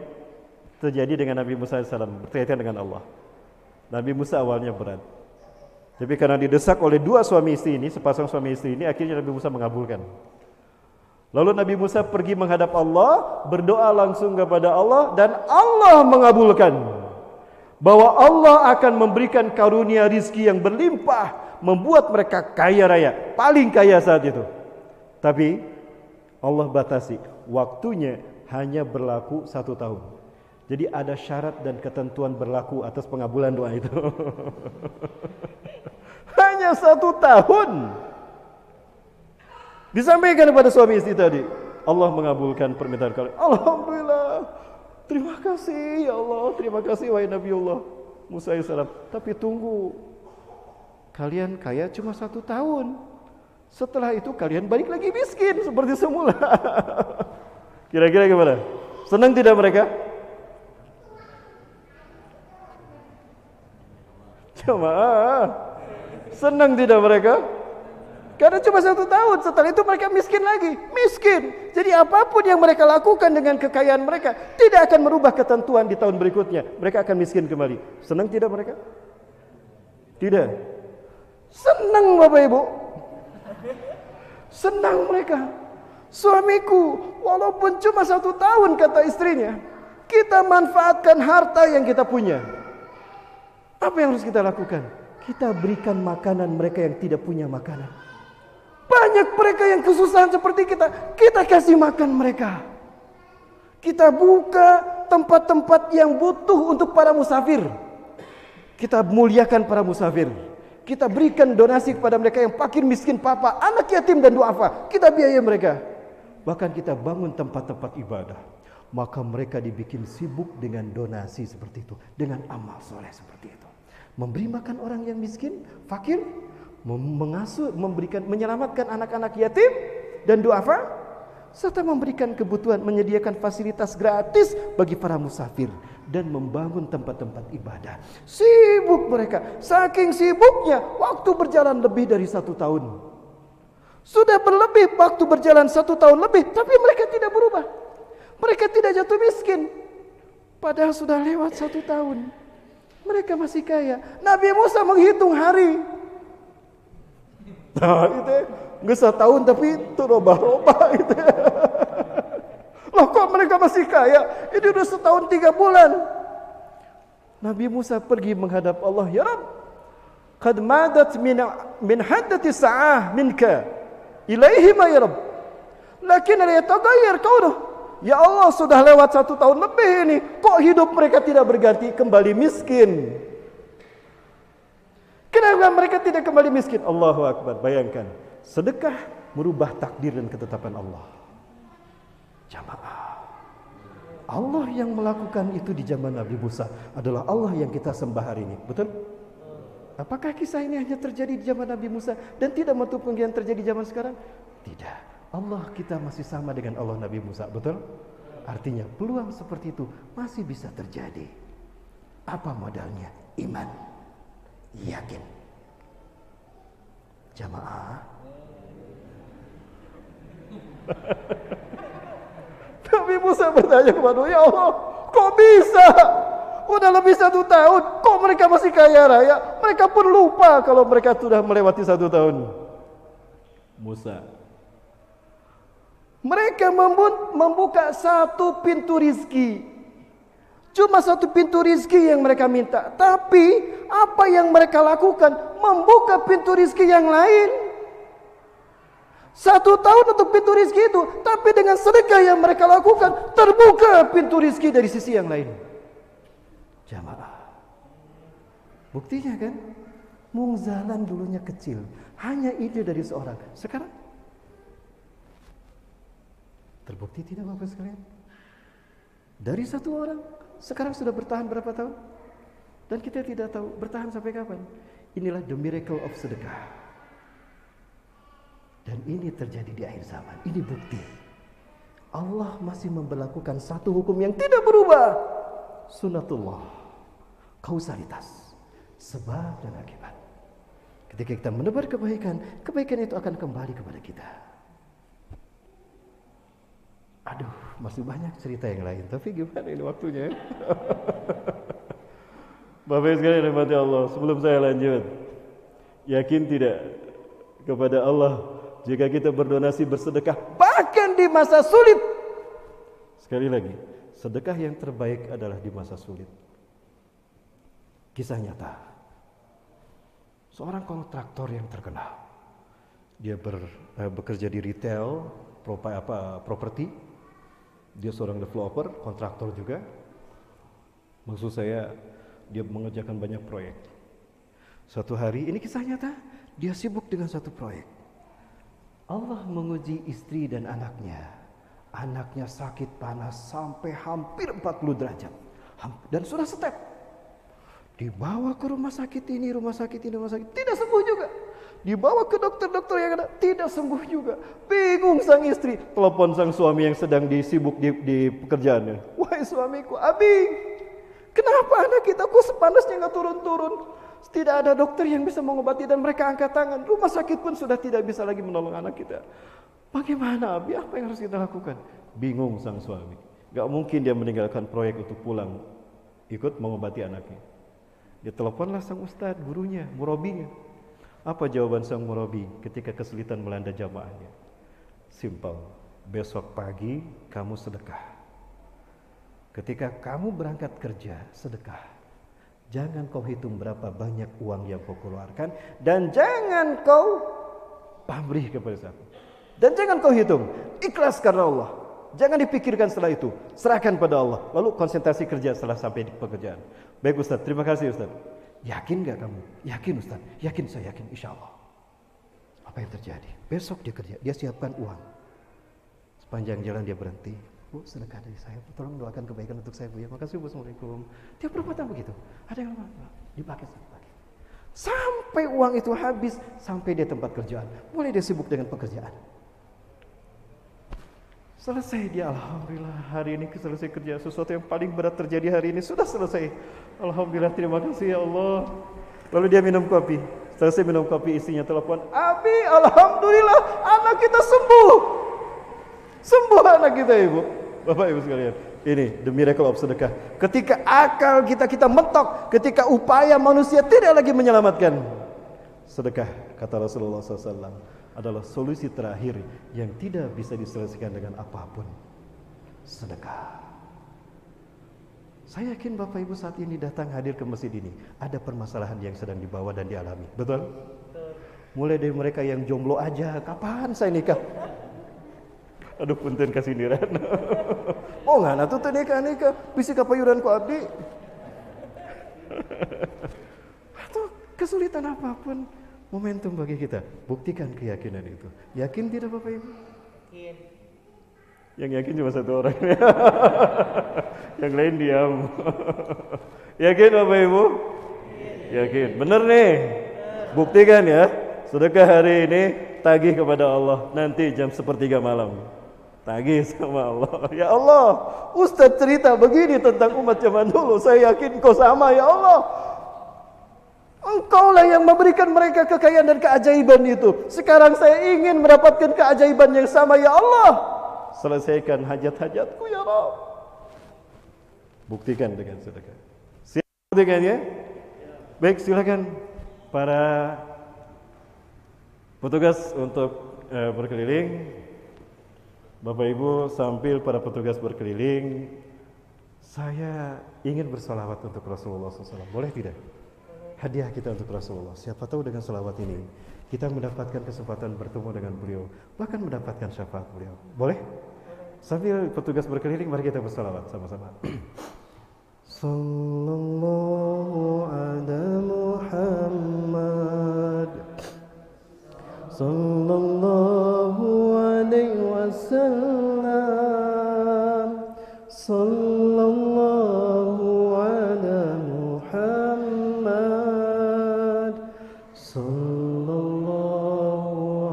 Speaker 20: terjadi dengan Nabi Musa AS berkaitan dengan Allah. Nabi Musa awalnya berat, tapi karena didesak oleh dua suami istri ini, sepasang suami istri ini, akhirnya Nabi Musa mengabulkan. Lalu Nabi Musa pergi menghadap Allah, berdoa langsung kepada Allah, dan Allah mengabulkan bahwa Allah akan memberikan karunia rizki yang berlimpah, membuat mereka kaya raya, paling kaya saat itu. Tapi Allah batasi, waktunya hanya berlaku 1 tahun. Jadi ada syarat dan ketentuan berlaku atas pengabulan doa itu. Hanya 1 tahun. Disampaikan kepada suami istri tadi, Allah mengabulkan permintaan kalian. Alhamdulillah. Terima kasih ya Allah. Terima kasih wahai Nabiullah Musa AS. Tapi tunggu. Kalian kaya cuma 1 tahun. Setelah itu kalian balik lagi miskin seperti semula. Kira-kira gimana? Senang tidak mereka? Jamaah, senang tidak mereka? Karena cuma 1 tahun, setelah itu mereka miskin lagi, miskin. Jadi apapun yang mereka lakukan dengan kekayaan mereka tidak akan merubah ketentuan di tahun berikutnya. Mereka akan miskin kembali. Senang tidak mereka? Tidak. Senang Bapak Ibu. Senang mereka. Suamiku, walaupun cuma 1 tahun, kata istrinya, kita manfaatkan harta yang kita punya. Apa yang harus kita lakukan? Kita berikan makanan mereka yang tidak punya makanan. Banyak mereka yang kesusahan seperti kita, kita kasih makan mereka. Kita buka tempat-tempat yang butuh untuk para musafir. Kita muliakan para musafir. Kita berikan donasi kepada mereka yang fakir, miskin, papa, anak yatim dan duafa. Kita biayai mereka. Bahkan kita bangun tempat-tempat ibadah. Maka mereka dibikin sibuk dengan donasi seperti itu, dengan amal soleh seperti itu. Memberi makan orang yang miskin, fakir, mengasuh, memberikan, menyelamatkan anak-anak yatim dan duafa, serta memberikan kebutuhan, menyediakan fasilitas gratis bagi para musafir dan membangun tempat-tempat ibadah. Sibuk mereka, saking sibuknya waktu berjalan lebih dari 1 tahun. Sudah berlebih waktu berjalan 1 tahun lebih, tapi mereka tidak berubah. Mereka tidak jatuh miskin. Padahal sudah lewat 1 tahun. Mereka masih kaya. Nabi Musa menghitung hari. Nah, itu nggak 1 tahun tapi itu robah-robah itu. Loh kok mereka masih kaya? Ini udah setahun 3 bulan. Nabi Musa pergi menghadap Allah. Ya Rabb, qad madat min haddati sa'ah minka ilaihi ma ya Rabb. Lakin la yataghayyar qawluh. Ya Allah, sudah lewat 1 tahun lebih ini, kok hidup mereka tidak berganti, kembali miskin? Kenapa mereka tidak kembali miskin? Allahu Akbar. Bayangkan, sedekah merubah takdir dan ketetapan Allah. Jamaah, Allah yang melakukan itu di zaman Nabi Musa adalah Allah yang kita sembah hari ini. Betul? Apakah kisah ini hanya terjadi di zaman Nabi Musa dan tidak menutup kemungkinan terjadi di zaman sekarang? Tidak. Allah kita masih sama dengan Allah Nabi Musa. Betul? Artinya peluang seperti itu masih bisa terjadi. Apa modalnya? Iman. Yakin. Jamaah. Nabi Musa bertanya kepada Allah, ya Allah, kok bisa? Udah lebih 1 tahun, kok mereka masih kaya raya? Mereka pun lupa kalau mereka sudah melewati 1 tahun. Musa, mereka membuka 1 pintu rizki. Cuma 1 pintu rizki yang mereka minta. Tapi apa yang mereka lakukan? Membuka pintu rizki yang lain. 1 tahun untuk pintu rizki itu. Tapi dengan sedekah yang mereka lakukan, terbuka pintu rizki dari sisi yang lain. Jamaah, buktinya kan, Mungzalan dulunya kecil, hanya ide dari seorang. Sekarang terbukti tidak Bapak sekalian? Dari 1 orang, sekarang sudah bertahan berapa tahun? Dan kita tidak tahu bertahan sampai kapan. Inilah the miracle of sedekah. Dan ini terjadi di akhir zaman. Ini bukti Allah masih memberlakukan 1 hukum yang tidak berubah. Sunnatullah, kausalitas, sebab dan akibat. Ketika kita menebar kebaikan, kebaikan itu akan kembali kepada kita. Aduh, masih banyak cerita yang lain, tapi gimana ini waktunya? Bapak sekalian rahmati Allah, sebelum saya lanjut, yakin tidak kepada Allah jika kita berdonasi bersedekah bahkan di masa sulit? Sekali lagi, sedekah yang terbaik adalah di masa sulit. Kisah nyata, seorang kontraktor yang terkenal, dia bekerja di retail, properti. Dia seorang developer, kontraktor juga. Maksud saya, dia mengerjakan banyak proyek. Suatu hari, ini kisah nyata, dia sibuk dengan 1 proyek. Allah menguji istri dan anaknya. Anaknya sakit panas sampai hampir 40 derajat. Dan sudah step. Dibawa ke rumah sakit ini, rumah sakit ini, rumah sakit. Tidak sembuh juga. Dibawa ke dokter-dokter yang ada, tidak sembuh juga. Bingung sang istri, telepon sang suami yang sedang sibuk di pekerjaannya. Wahai suamiku, Abi, kenapa anak kita kok sepanasnya nggak turun-turun? Tidak ada dokter yang bisa mengobati dan mereka angkat tangan. Rumah sakit pun sudah tidak bisa lagi menolong anak kita. Bagaimana Abi? Apa yang harus kita lakukan? Bingung sang suami. Gak mungkin dia meninggalkan proyek untuk pulang ikut mengobati anaknya. Dia teleponlah sang ustadz, gurunya, murabinya. Apa jawaban sang murabi ketika kesulitan melanda jamaahnya? Simple. Besok pagi kamu sedekah. Ketika kamu berangkat kerja, sedekah. Jangan kau hitung berapa banyak uang yang kau keluarkan, dan jangan kau pamrih kepada siapa. Dan jangan kau hitung, ikhlas karena Allah. Jangan dipikirkan setelah itu, serahkan pada Allah. Lalu konsentrasi kerja setelah sampai di pekerjaan. Baik Ustaz, terima kasih Ustaz. Yakin gak kamu? Yakin Ustaz? Yakin, saya yakin, insya Allah. Apa yang terjadi? Besok dia kerja, dia siapkan uang. Sepanjang jalan dia berhenti. Bu, sedekah dari saya, tolong doakan kebaikan untuk saya Bu ya. Makasih Bu, Assalamualaikum. Tiap perbuatan begitu. Ada yang dipakai lagi. Sampai uang itu habis, sampai dia tempat kerjaan. Mulai dia sibuk dengan pekerjaan. Selesai dia, alhamdulillah hari ini selesai kerja. Sesuatu yang paling berat terjadi hari ini sudah selesai. Alhamdulillah, terima kasih ya Allah. Lalu dia minum kopi. Selesai minum kopi, istrinya telepon, Abi, alhamdulillah anak kita sembuh. Sembuh anak kita Ibu. Bapak Ibu sekalian, ini the miracle of sedekah. Ketika akal kita mentok, ketika upaya manusia tidak lagi menyelamatkan, sedekah, kata Rasulullah SAW, adalah solusi terakhir yang tidak bisa diselesaikan dengan apapun. sedekah. Saya yakin Bapak Ibu saat ini datang hadir ke masjid ini, ada permasalahan yang sedang dibawa dan dialami. Betul? Mulai dari mereka yang jomblo aja, kapan saya nikah? Aduh, punten kasih niran. Oh nggak, tuh nikah, bisi kapayuran ku abdi. Atau kesulitan apapun, momentum bagi kita. Buktikan keyakinan itu. Yakin tidak Bapak Ibu? Yakin. Yang yakin cuma satu orang. Yang lain diam. Yakin Bapak Ibu? Yakin. Bener nih. Buktikan ya. Sedekah hari ini tagih kepada Allah. Nanti jam 1:03 malam. Tagih sama Allah. Ya Allah, Ustadz cerita begini tentang umat zaman dulu. Saya yakin kau sama ya Allah. Engkaulah yang memberikan mereka kekayaan dan keajaiban itu. Sekarang saya ingin mendapatkan keajaiban yang sama ya Allah. Selesaikan hajat-hajatku ya Rabb. Buktikan dengan sedekah. Siap buktikan ya? Baik, silakan para petugas untuk berkeliling. Bapak Ibu, sambil para petugas berkeliling, saya ingin bersolawat untuk Rasulullah SAW. Boleh tidak? Hadiah kita untuk Rasulullah. Siapa tahu dengan solawat ini kita mendapatkan kesempatan bertemu dengan beliau, bahkan mendapatkan syafaat beliau. Boleh? Sambil petugas berkeliling, mari kita bersolawat sama-sama. Sallallahu ala Muhammad, sallallahu alaihi wasallam, sallallahu ala Muhammad, sallallahu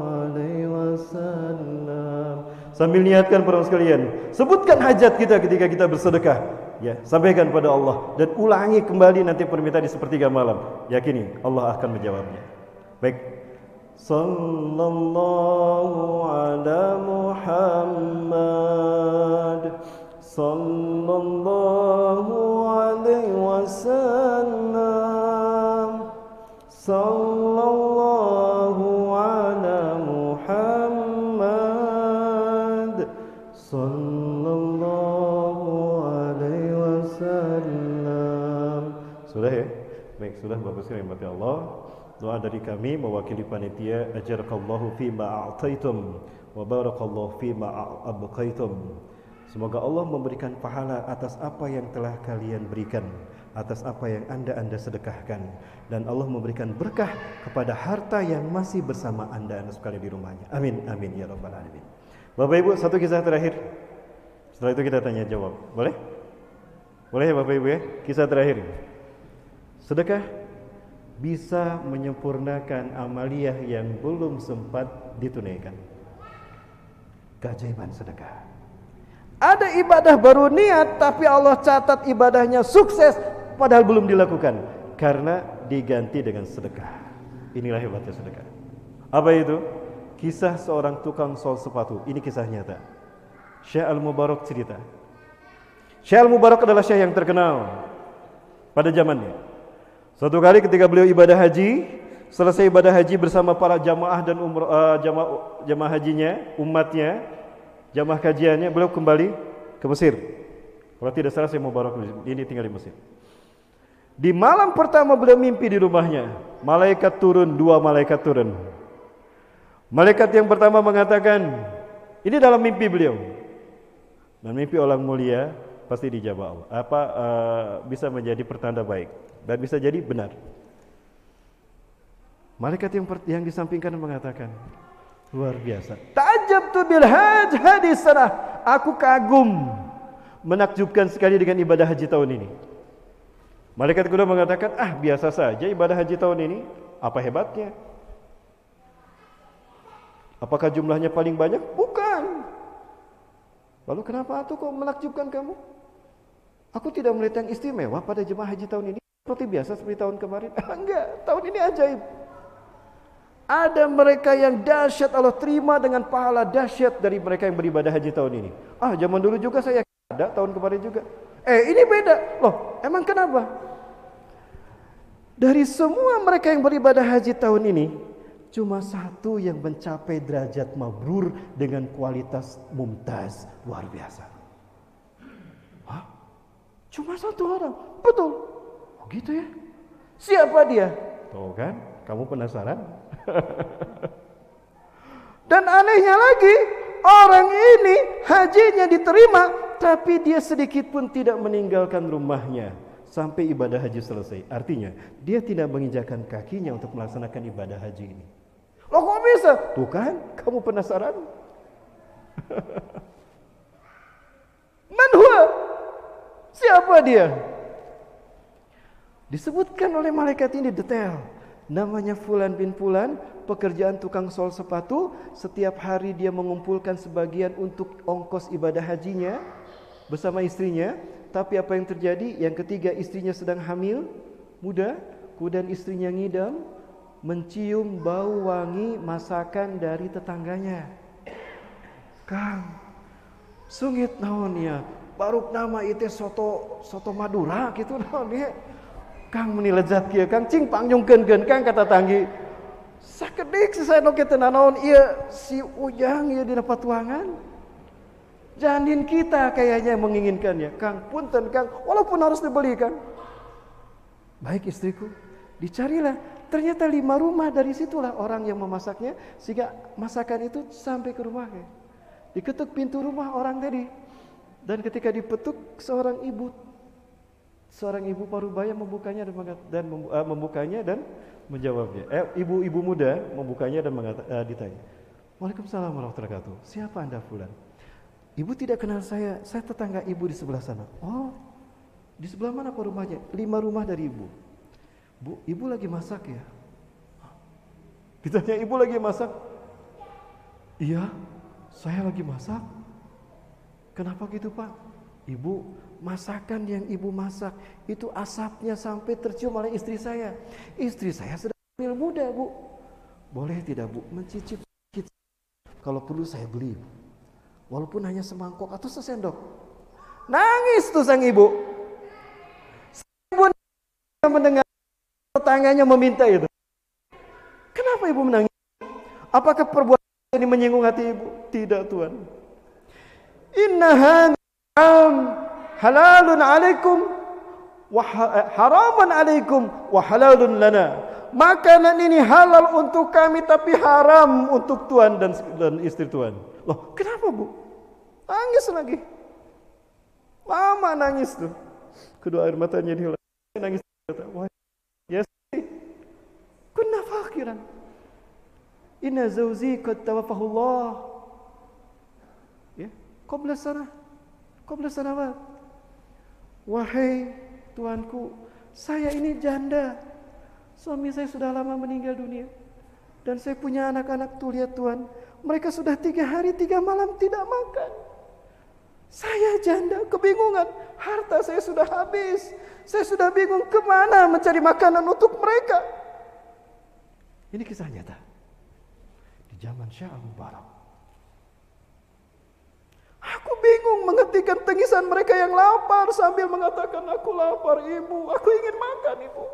Speaker 20: alaihi wasallam. Sambil niatkan para sekalian, sebutkan hajat kita ketika kita bersedekah. Ya, sampaikan pada Allah dan ulangi kembali nanti permintaan di 1:03 malam. Yakini Allah akan menjawabnya. Baik. Sallallahu ala Muhammad, sallallahu alaihi wasallam, sallallahu ala Muhammad, sallallahu alaihi wasallam. Sudah ya? Baik, sudah Bapak sekalian yang dirahmati Allah. Doa dari kami mewakili panitia, ajarakallahu fima a'taitum wa barakallahu fima abqaitum. Semoga Allah memberikan pahala atas apa yang telah kalian berikan, atas apa yang Anda sedekahkan, dan Allah memberikan berkah kepada harta yang masih bersama Anda sekalian di rumahnya. Amin amin ya rabbal alamin. Bapak Ibu, satu kisah terakhir. Setelah itu kita tanya jawab. Boleh? Boleh ya Bapak Ibu ya? Kisah terakhir. Sedekah bisa menyempurnakan amaliyah yang belum sempat ditunaikan. Keajaiban sedekah. Ada ibadah baru niat, tapi Allah catat ibadahnya sukses padahal belum dilakukan karena diganti dengan sedekah. Inilah hebatnya sedekah. Apa itu? Kisah seorang tukang sol sepatu. Ini kisah nyata. Syekh Al-Mubarak cerita. Syekh Al-Mubarak adalah syekh yang terkenal pada zamannya. Suatu kali ketika beliau ibadah haji, selesai ibadah haji bersama para jamaah dan jamaah hajinya, umatnya, jamaah kajiannya, beliau kembali ke Mesir. Kalau tidak salah saya Mubarak ini tinggal di Mesir. Di malam pertama beliau mimpi di rumahnya, malaikat turun, 2 malaikat turun. Malaikat yang pertama mengatakan, ini dalam mimpi beliau. Dan mimpi orang mulia pasti dijawab Allah. Bisa menjadi pertanda baik dan bisa jadi benar. Malaikat yang disampingkan mengatakan, luar biasa. Ta'ajabtu bil hajj hadis sanah. Aku kagum, menakjubkan sekali dengan ibadah haji tahun ini. Malaikat kedua mengatakan, biasa saja ibadah haji tahun ini. Apa hebatnya? Apakah jumlahnya paling banyak? Bukan. Lalu kenapa itu kok menakjubkan kamu? Aku tidak melihat yang istimewa pada jemaah haji tahun ini. Seperti biasa seperti tahun kemarin. Enggak, tahun ini ajaib. Ada mereka yang dahsyat Allah terima dengan pahala dahsyat dari mereka yang beribadah haji tahun ini. Zaman dulu juga saya ada, tahun kemarin juga. Ini beda. Loh, emang kenapa? Dari semua mereka yang beribadah haji tahun ini, cuma satu yang mencapai derajat mabrur dengan kualitas mumtaz, luar biasa. Cuma satu orang. Betul. Oh gitu ya. Siapa dia? Tuh kan, kamu penasaran? Dan anehnya lagi, orang ini hajinya diterima, tapi dia sedikit pun tidak meninggalkan rumahnya sampai ibadah haji selesai. Artinya, dia tidak menginjakkan kakinya untuk melaksanakan ibadah haji ini. Loh kok bisa? Tuh kan, kamu penasaran? Man huwa? Siapa dia? Disebutkan oleh malaikat ini detail. Namanya Fulan bin Fulan, pekerjaan tukang sol sepatu. Setiap hari dia mengumpulkan sebagian untuk ongkos ibadah hajinya bersama istrinya. Tapi apa yang terjadi? Yang ketiga, istrinya sedang hamil, muda. Kemudian istrinya ngidam, mencium bau wangi masakan dari tetangganya. Kang, sungit naon ya? Baru nama itu soto Madura gitu naon ya? Kang meni lezat kieu Kang cing pangjungkeun Kang kata tanggi. Sakedik saeno kitu naon ieu si Ujang ieu dina patuangan. Janin kita kayaknya menginginkannya. Kang punten Kang, walaupun harus dibeli Kang. Baik istriku, dicarilah. Ternyata 5 rumah dari situlah orang yang memasaknya sehingga masakan itu sampai ke rumahnya. Diketuk pintu rumah orang tadi. Dan ketika dipetuk seorang ibu parubaya membukanya dan menjawabnya. Ibu muda membukanya dan ditanya. Waalaikumsalam warahmatullahi wabarakatuh. Siapa Anda Fulan? Ibu tidak kenal saya tetangga ibu di sebelah sana. Oh, di sebelah mana Pak rumahnya? 5 rumah dari ibu. Bu, ibu lagi masak ya? Ditanya, ibu lagi masak? Iya, saya lagi masak. Kenapa gitu Pak? Ibu, masakan yang ibu masak itu asapnya sampai tercium oleh istri saya. Istri saya sedang hamil muda Bu. Boleh tidak Bu mencicip sedikit? Kalau perlu saya beli, walaupun hanya semangkok atau sesendok. Nangis tuh sang ibu. Sang ibu mendengar tetangganya meminta itu. Kenapa ibu menangis? Apakah perbuatan ini menyinggung hati ibu? Tidak Tuhan. Innaha halalun alaikum wa haramun alaikum wa halalun lana. Makanan ini halal untuk kami tapi haram untuk Tuhan dan istri Tuhan. Loh, kenapa Bu? Nangis lagi. Lama nangis tuh. Kedua air matanya dia nangis. Wah, ya sih. Kunna fakiran. Inna zawzi qad tawaffahullah. Ya, qabla sanawat. Wahai Tuanku, saya ini janda. Suami saya sudah lama meninggal dunia. Dan saya punya anak-anak tuh lihat Tuhan. Mereka sudah 3 hari 3 malam tidak makan. Saya janda, kebingungan. Harta saya sudah habis. Saya sudah bingung kemana mencari makanan untuk mereka. Ini kisah nyata. Di zaman Syah Abu Barak. Aku bingung menghentikan tangisan mereka yang lapar sambil mengatakan, aku lapar ibu, aku ingin makan ibu.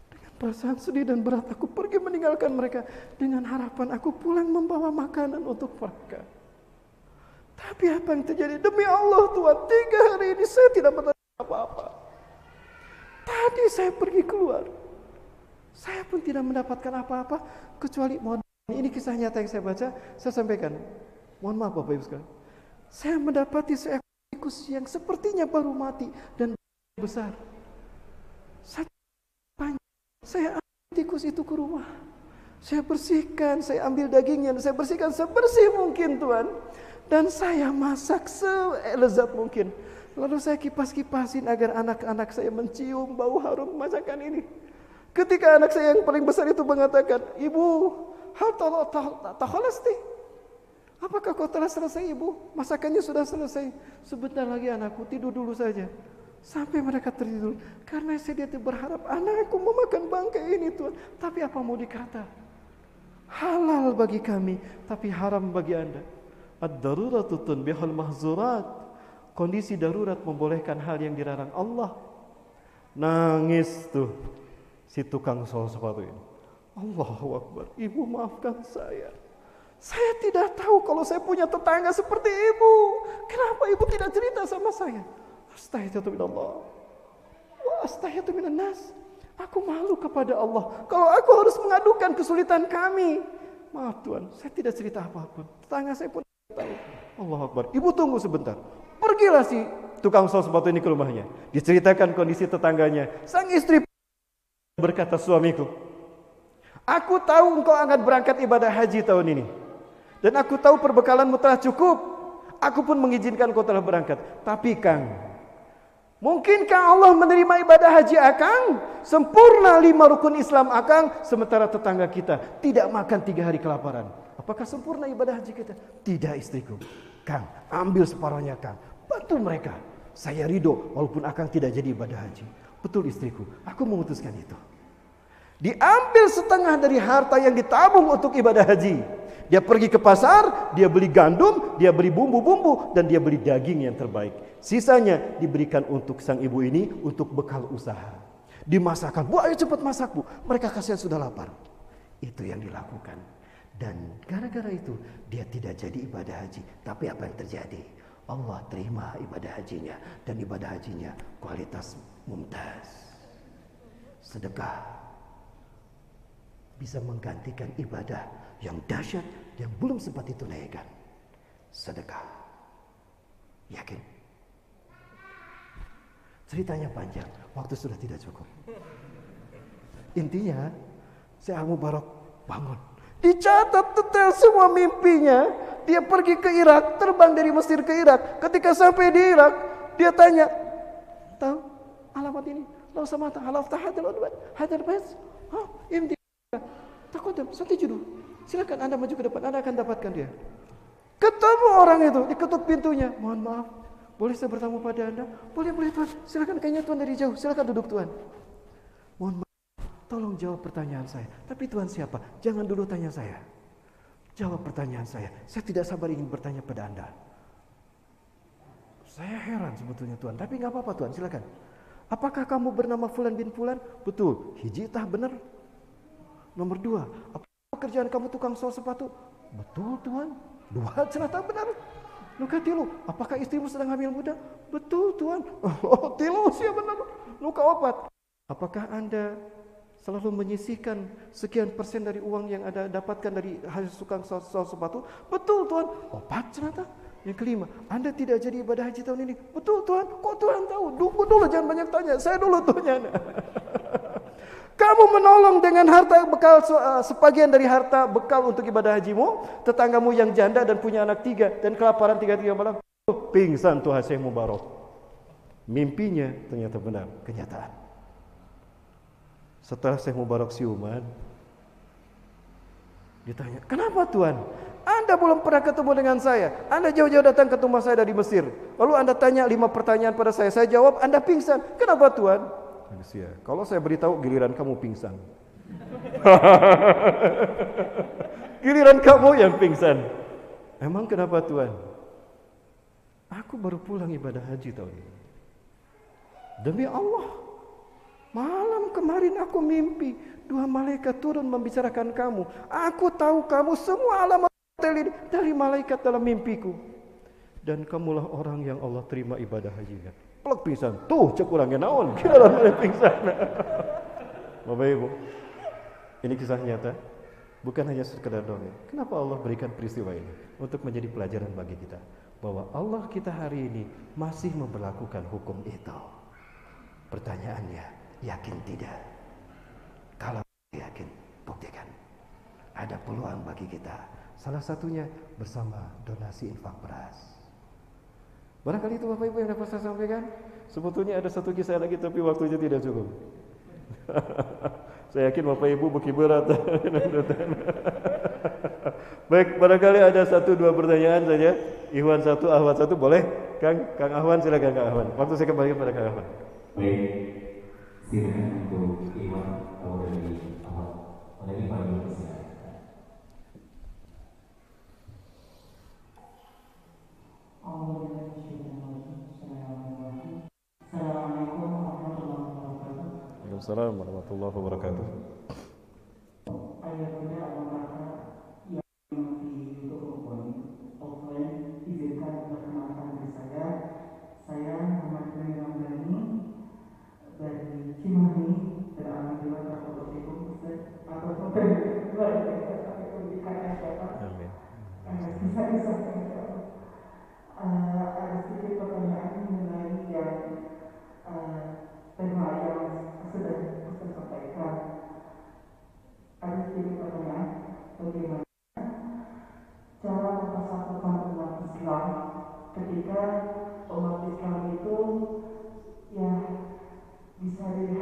Speaker 20: Dengan perasaan sedih dan berat aku pergi meninggalkan mereka dengan harapan aku pulang membawa makanan untuk mereka. Tapi apa yang terjadi? Demi Allah Tuhan, 3 hari ini saya tidak mendapatkan apa-apa. Tadi saya pergi keluar, saya pun tidak mendapatkan apa-apa kecuali ini kisah nyata yang saya baca, saya sampaikan. Mohon maaf Bapak Ibu sekalian. Saya mendapati seekor tikus yang sepertinya baru mati dan besar. Saya ambil tikus itu ke rumah. Saya bersihkan, saya ambil dagingnya, saya bersihkan sebersih mungkin Tuhan. Dan saya masak selezat mungkin. Lalu saya kipas-kipasin agar anak-anak saya mencium bau harum masakan ini. Ketika anak saya yang paling besar itu mengatakan, Ibu, hal takhalasti. Apakah kau telah selesai ibu? Masakannya sudah selesai. Sebentar lagi anakku, tidur dulu saja. Sampai mereka tertidur. Karena saya berharap anakku memakan bangkai ini Tuhan. Tapi apa mau dikata? Halal bagi kami, tapi haram bagi anda. Ad-daruratu tunbihul mahzurat. Kondisi darurat membolehkan hal yang dilarang Allah. Nangis tuh si tukang sol sepatu ini. Allahu Akbar. Ibu maafkan saya. Saya tidak tahu kalau saya punya tetangga seperti ibu. Kenapa ibu tidak cerita sama saya? Astagfirullah minallah. Wa astagfirullah minan nas. Aku malu kepada Allah kalau aku harus mengadukan kesulitan kami. Maaf Tuhan, saya tidak cerita apapun. Tetangga saya pun tahu. Allahu Akbar. Ibu tunggu sebentar. Pergilah si tukang sol sepatu ini ke rumahnya. Diceritakan kondisi tetangganya. Sang istri berkata, suamiku, aku tahu engkau akan berangkat ibadah haji tahun ini. Dan aku tahu perbekalanmu telah cukup. Aku pun mengizinkan engkau telah berangkat. Tapi Kang, mungkinkah Allah menerima ibadah haji Akang? Sempurna 5 rukun Islam Akang, sementara tetangga kita tidak makan 3 hari kelaparan. Apakah sempurna ibadah haji kita? Tidak istriku. Kang, ambil separuhnya Kang. Bantu mereka. Saya ridho walaupun Akang tidak jadi ibadah haji. Betul istriku, aku memutuskan itu. Diambil setengah dari harta yang ditabung untuk ibadah haji. Dia pergi ke pasar, dia beli gandum, dia beli bumbu-bumbu, dan dia beli daging yang terbaik. Sisanya diberikan untuk sang ibu ini untuk bekal usaha. Dimasakkan, bu ayo cepat masak bu. Mereka kasihan sudah lapar. Itu yang dilakukan. Dan gara-gara itu dia tidak jadi ibadah haji. Tapi apa yang terjadi? Allah terima ibadah hajinya. Dan ibadah hajinya kualitas mumtaz. Sedekah bisa menggantikan ibadah yang dahsyat yang belum sempat ditunaikan. Sedekah. Yakin? Ceritanya panjang, waktu sudah tidak cukup. Intinya, Syekh Mubarak bangun. Dicatat detail semua mimpinya. Dia pergi ke Irak, terbang dari Mesir ke Irak. Ketika sampai di Irak, dia tanya, tahu alamat ini? Lau samata halaf tahadil udbat hadal bait. Imdi. Takudam, satu judul. Silakan Anda maju ke depan, Anda akan dapatkan dia. Ketemu orang itu, diketuk pintunya. Mohon maaf, boleh saya bertamu pada Anda? Boleh, boleh Tuhan. Silakan, kayaknya Tuhan dari jauh. Silakan duduk Tuhan. Mohon maaf, tolong jawab pertanyaan saya. Tapi Tuhan siapa? Jangan dulu tanya saya. Jawab pertanyaan saya. Saya tidak sabar ingin bertanya pada Anda. Saya heran sebetulnya Tuhan. Tapi nggak apa-apa Tuhan, silakan. Apakah kamu bernama Fulan bin Fulan? Betul. Hiji tah benar. Nomor 2, apa pekerjaan kamu tukang sol sepatu? Betul Tuhan. 2 cerita benar. Nuka tilu, apakah istrimu sedang hamil muda? Betul Tuhan. Oh tilu sih benar. Nuka 4, apakah Anda selalu menyisihkan sekian persen dari uang yang Anda dapatkan dari hasil tukang sol sepatu? Betul Tuhan. 4 cerita. Yang kelima, Anda tidak jadi ibadah haji tahun ini? Betul Tuhan. Kok Tuhan tahu? Dulu jangan banyak tanya. Saya dulu tuhnya. Kamu menolong dengan harta bekal sebagian dari harta bekal untuk ibadah hajimu, tetanggamu yang janda dan punya anak 3 dan kelaparan 3 malam, pingsan tuh Syekh Mubarak. Mimpinya ternyata benar, kenyataan. Setelah Syekh Mubarak siuman, ditanya, kenapa Tuhan? Anda belum pernah ketemu dengan saya. Anda jauh-jauh datang ke rumah saya dari Mesir. Lalu Anda tanya 5 pertanyaan pada saya jawab, Anda pingsan. Kenapa Tuhan? Kalau saya beritahu giliran kamu pingsan. Giliran kamu yang pingsan. Emang kenapa Tuhan? Aku baru pulang ibadah haji tahun ini. Demi Allah, malam kemarin aku mimpi 2 malaikat turun membicarakan kamu. Aku tahu kamu semua alamat dari malaikat dalam mimpiku. Dan kamulah orang yang Allah terima ibadah hajinya. Pelak pingsan, tuh cek kurangnya naon, kira mana pingsan. Bapak Ibu, ini kisah nyata, bukan hanya sekedar dongeng. Kenapa Allah berikan peristiwa ini? Untuk menjadi pelajaran bagi kita, bahwa Allah kita hari ini masih memberlakukan hukum itu. Pertanyaannya, yakin tidak? Kalau yakin, buktikan. Ada peluang bagi kita. Salah satunya bersama donasi infak beras. Barangkali itu Bapak Ibu yang dapat saya sampaikan. Sebetulnya ada satu kisah lagi tapi waktunya tidak cukup. Saya yakin Bapak Ibu beki berat. Baik, barangkali ada 1-2 pertanyaan saja. Ikhwan 1, Ahwat 1, boleh? Kang Ahwan, silakan Kang Ahwan. Waktu saya kembali kepada Kang Ahwan.
Speaker 21: Baik, silakan untuk Ikhwan atau dari Ahwat. Oleh Ikhwan dulu silakan.
Speaker 20: Assalamualaikum warahmatullahi wabarakatuh.
Speaker 22: Izinkan perkenalkan diri saya Muhammad bin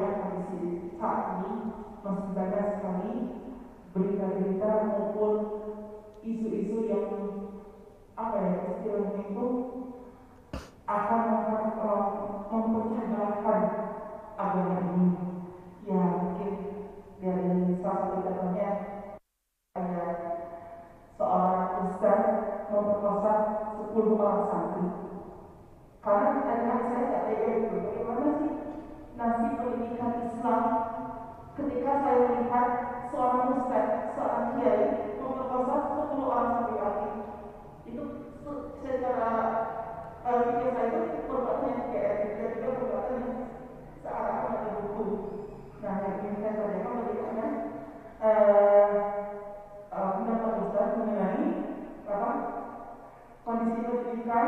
Speaker 1: melihat kondisi saat ini masih banyak sekali berita-berita maupun isu-isu yang istilahnya itu akan memecah belahkan agama ini. Ya mungkin dari salah satu contohnya ada seorang ustaz memperkosa 10 orang santri. Karena anak saya tak tega itu, bagaimana sih nasib pendidikan Islam ketika saya melihat seorang ustaz, seorang kiai memperkosa 10 orang santri lagi. Itu secara pikir saya itu perbuatan yang kayak dan juga perbuatan yang searah dengan hukum. Nah, yang ingin saya tanyakan bagaimana pendapat Ustaz mengenai kondisi pendidikan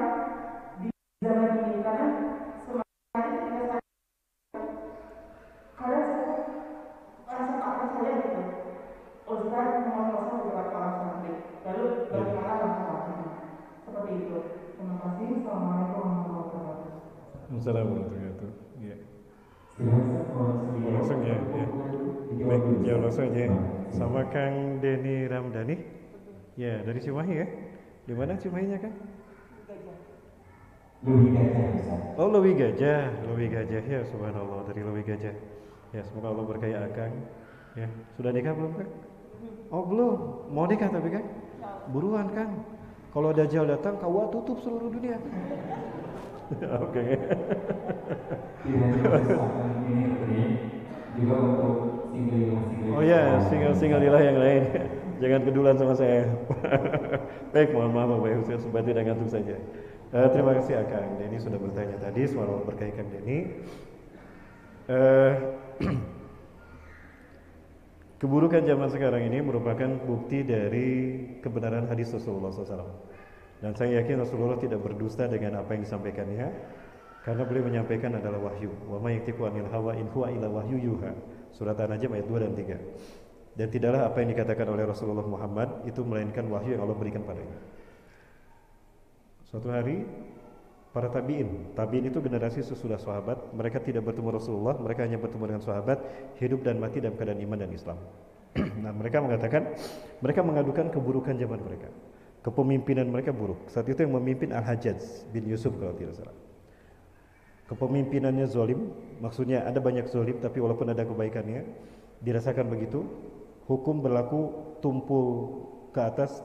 Speaker 1: di zaman ini, karena semakin hari ketika saya rasa takut saya gitu, Ustaz memperkosa beberapa orang santri, lalu bagaimana langkah-langkahnya seperti itu. Terima kasih. Assalamualaikum warahmatullahi wabarakatuh.
Speaker 20: Assalamualaikum warahmatullahi wabarakatuh. Langsung ya. Baik, ya langsung aja. Sama Kang Denny Ramdhani. Ya, dari Cimahi ya. Di mana Cimahinya, Kang?
Speaker 21: Lewi Gajah.
Speaker 20: Oh, Lewi Gajah. Lewi Gajah ya, subhanallah, dari Lewi Gajah. Ya, semoga Allah berkahi Akang. Ya, sudah nikah belum, Kang? Oh, belum. Mau nikah tapi, Kang? Buruan, Kang. Kalau Dajjal datang, KUA tutup seluruh dunia. Oke.
Speaker 21: Juga untuk single.
Speaker 20: Oh ya, single yang lain. Jangan kedulan sama saya. Baik, mohon maaf Bapak Ibu, saya sebatin dan ngantuk saja. Terima kasih Kang Denny sudah bertanya tadi. Semoga berkahi Kang Denny. Keburukan zaman sekarang ini merupakan bukti dari kebenaran hadis Rasulullah SAW. Dan saya yakin Rasulullah tidak berdusta dengan apa yang disampaikannya, karena beliau menyampaikan adalah wahyu. Wa ma yantiqu 'anil hawa in huwa illa wahyu yuha. Surat An-Najm ayat 2 dan 3. Dan tidaklah apa yang dikatakan oleh Rasulullah Muhammad itu melainkan wahyu yang Allah berikan padanya. Suatu hari para tabi'in itu generasi sesudah sahabat, mereka tidak bertemu Rasulullah, mereka hanya bertemu dengan sahabat, hidup dan mati dalam keadaan iman dan Islam. Nah, mereka mengatakan, mereka mengadukan keburukan zaman mereka. Kepemimpinan mereka buruk. Saat itu yang memimpin Al-Hajjaj bin Yusuf kalau tidak salah. Kepemimpinannya zalim, maksudnya ada banyak zalim tapi walaupun ada kebaikannya, dirasakan begitu. Hukum berlaku tumpul ke atas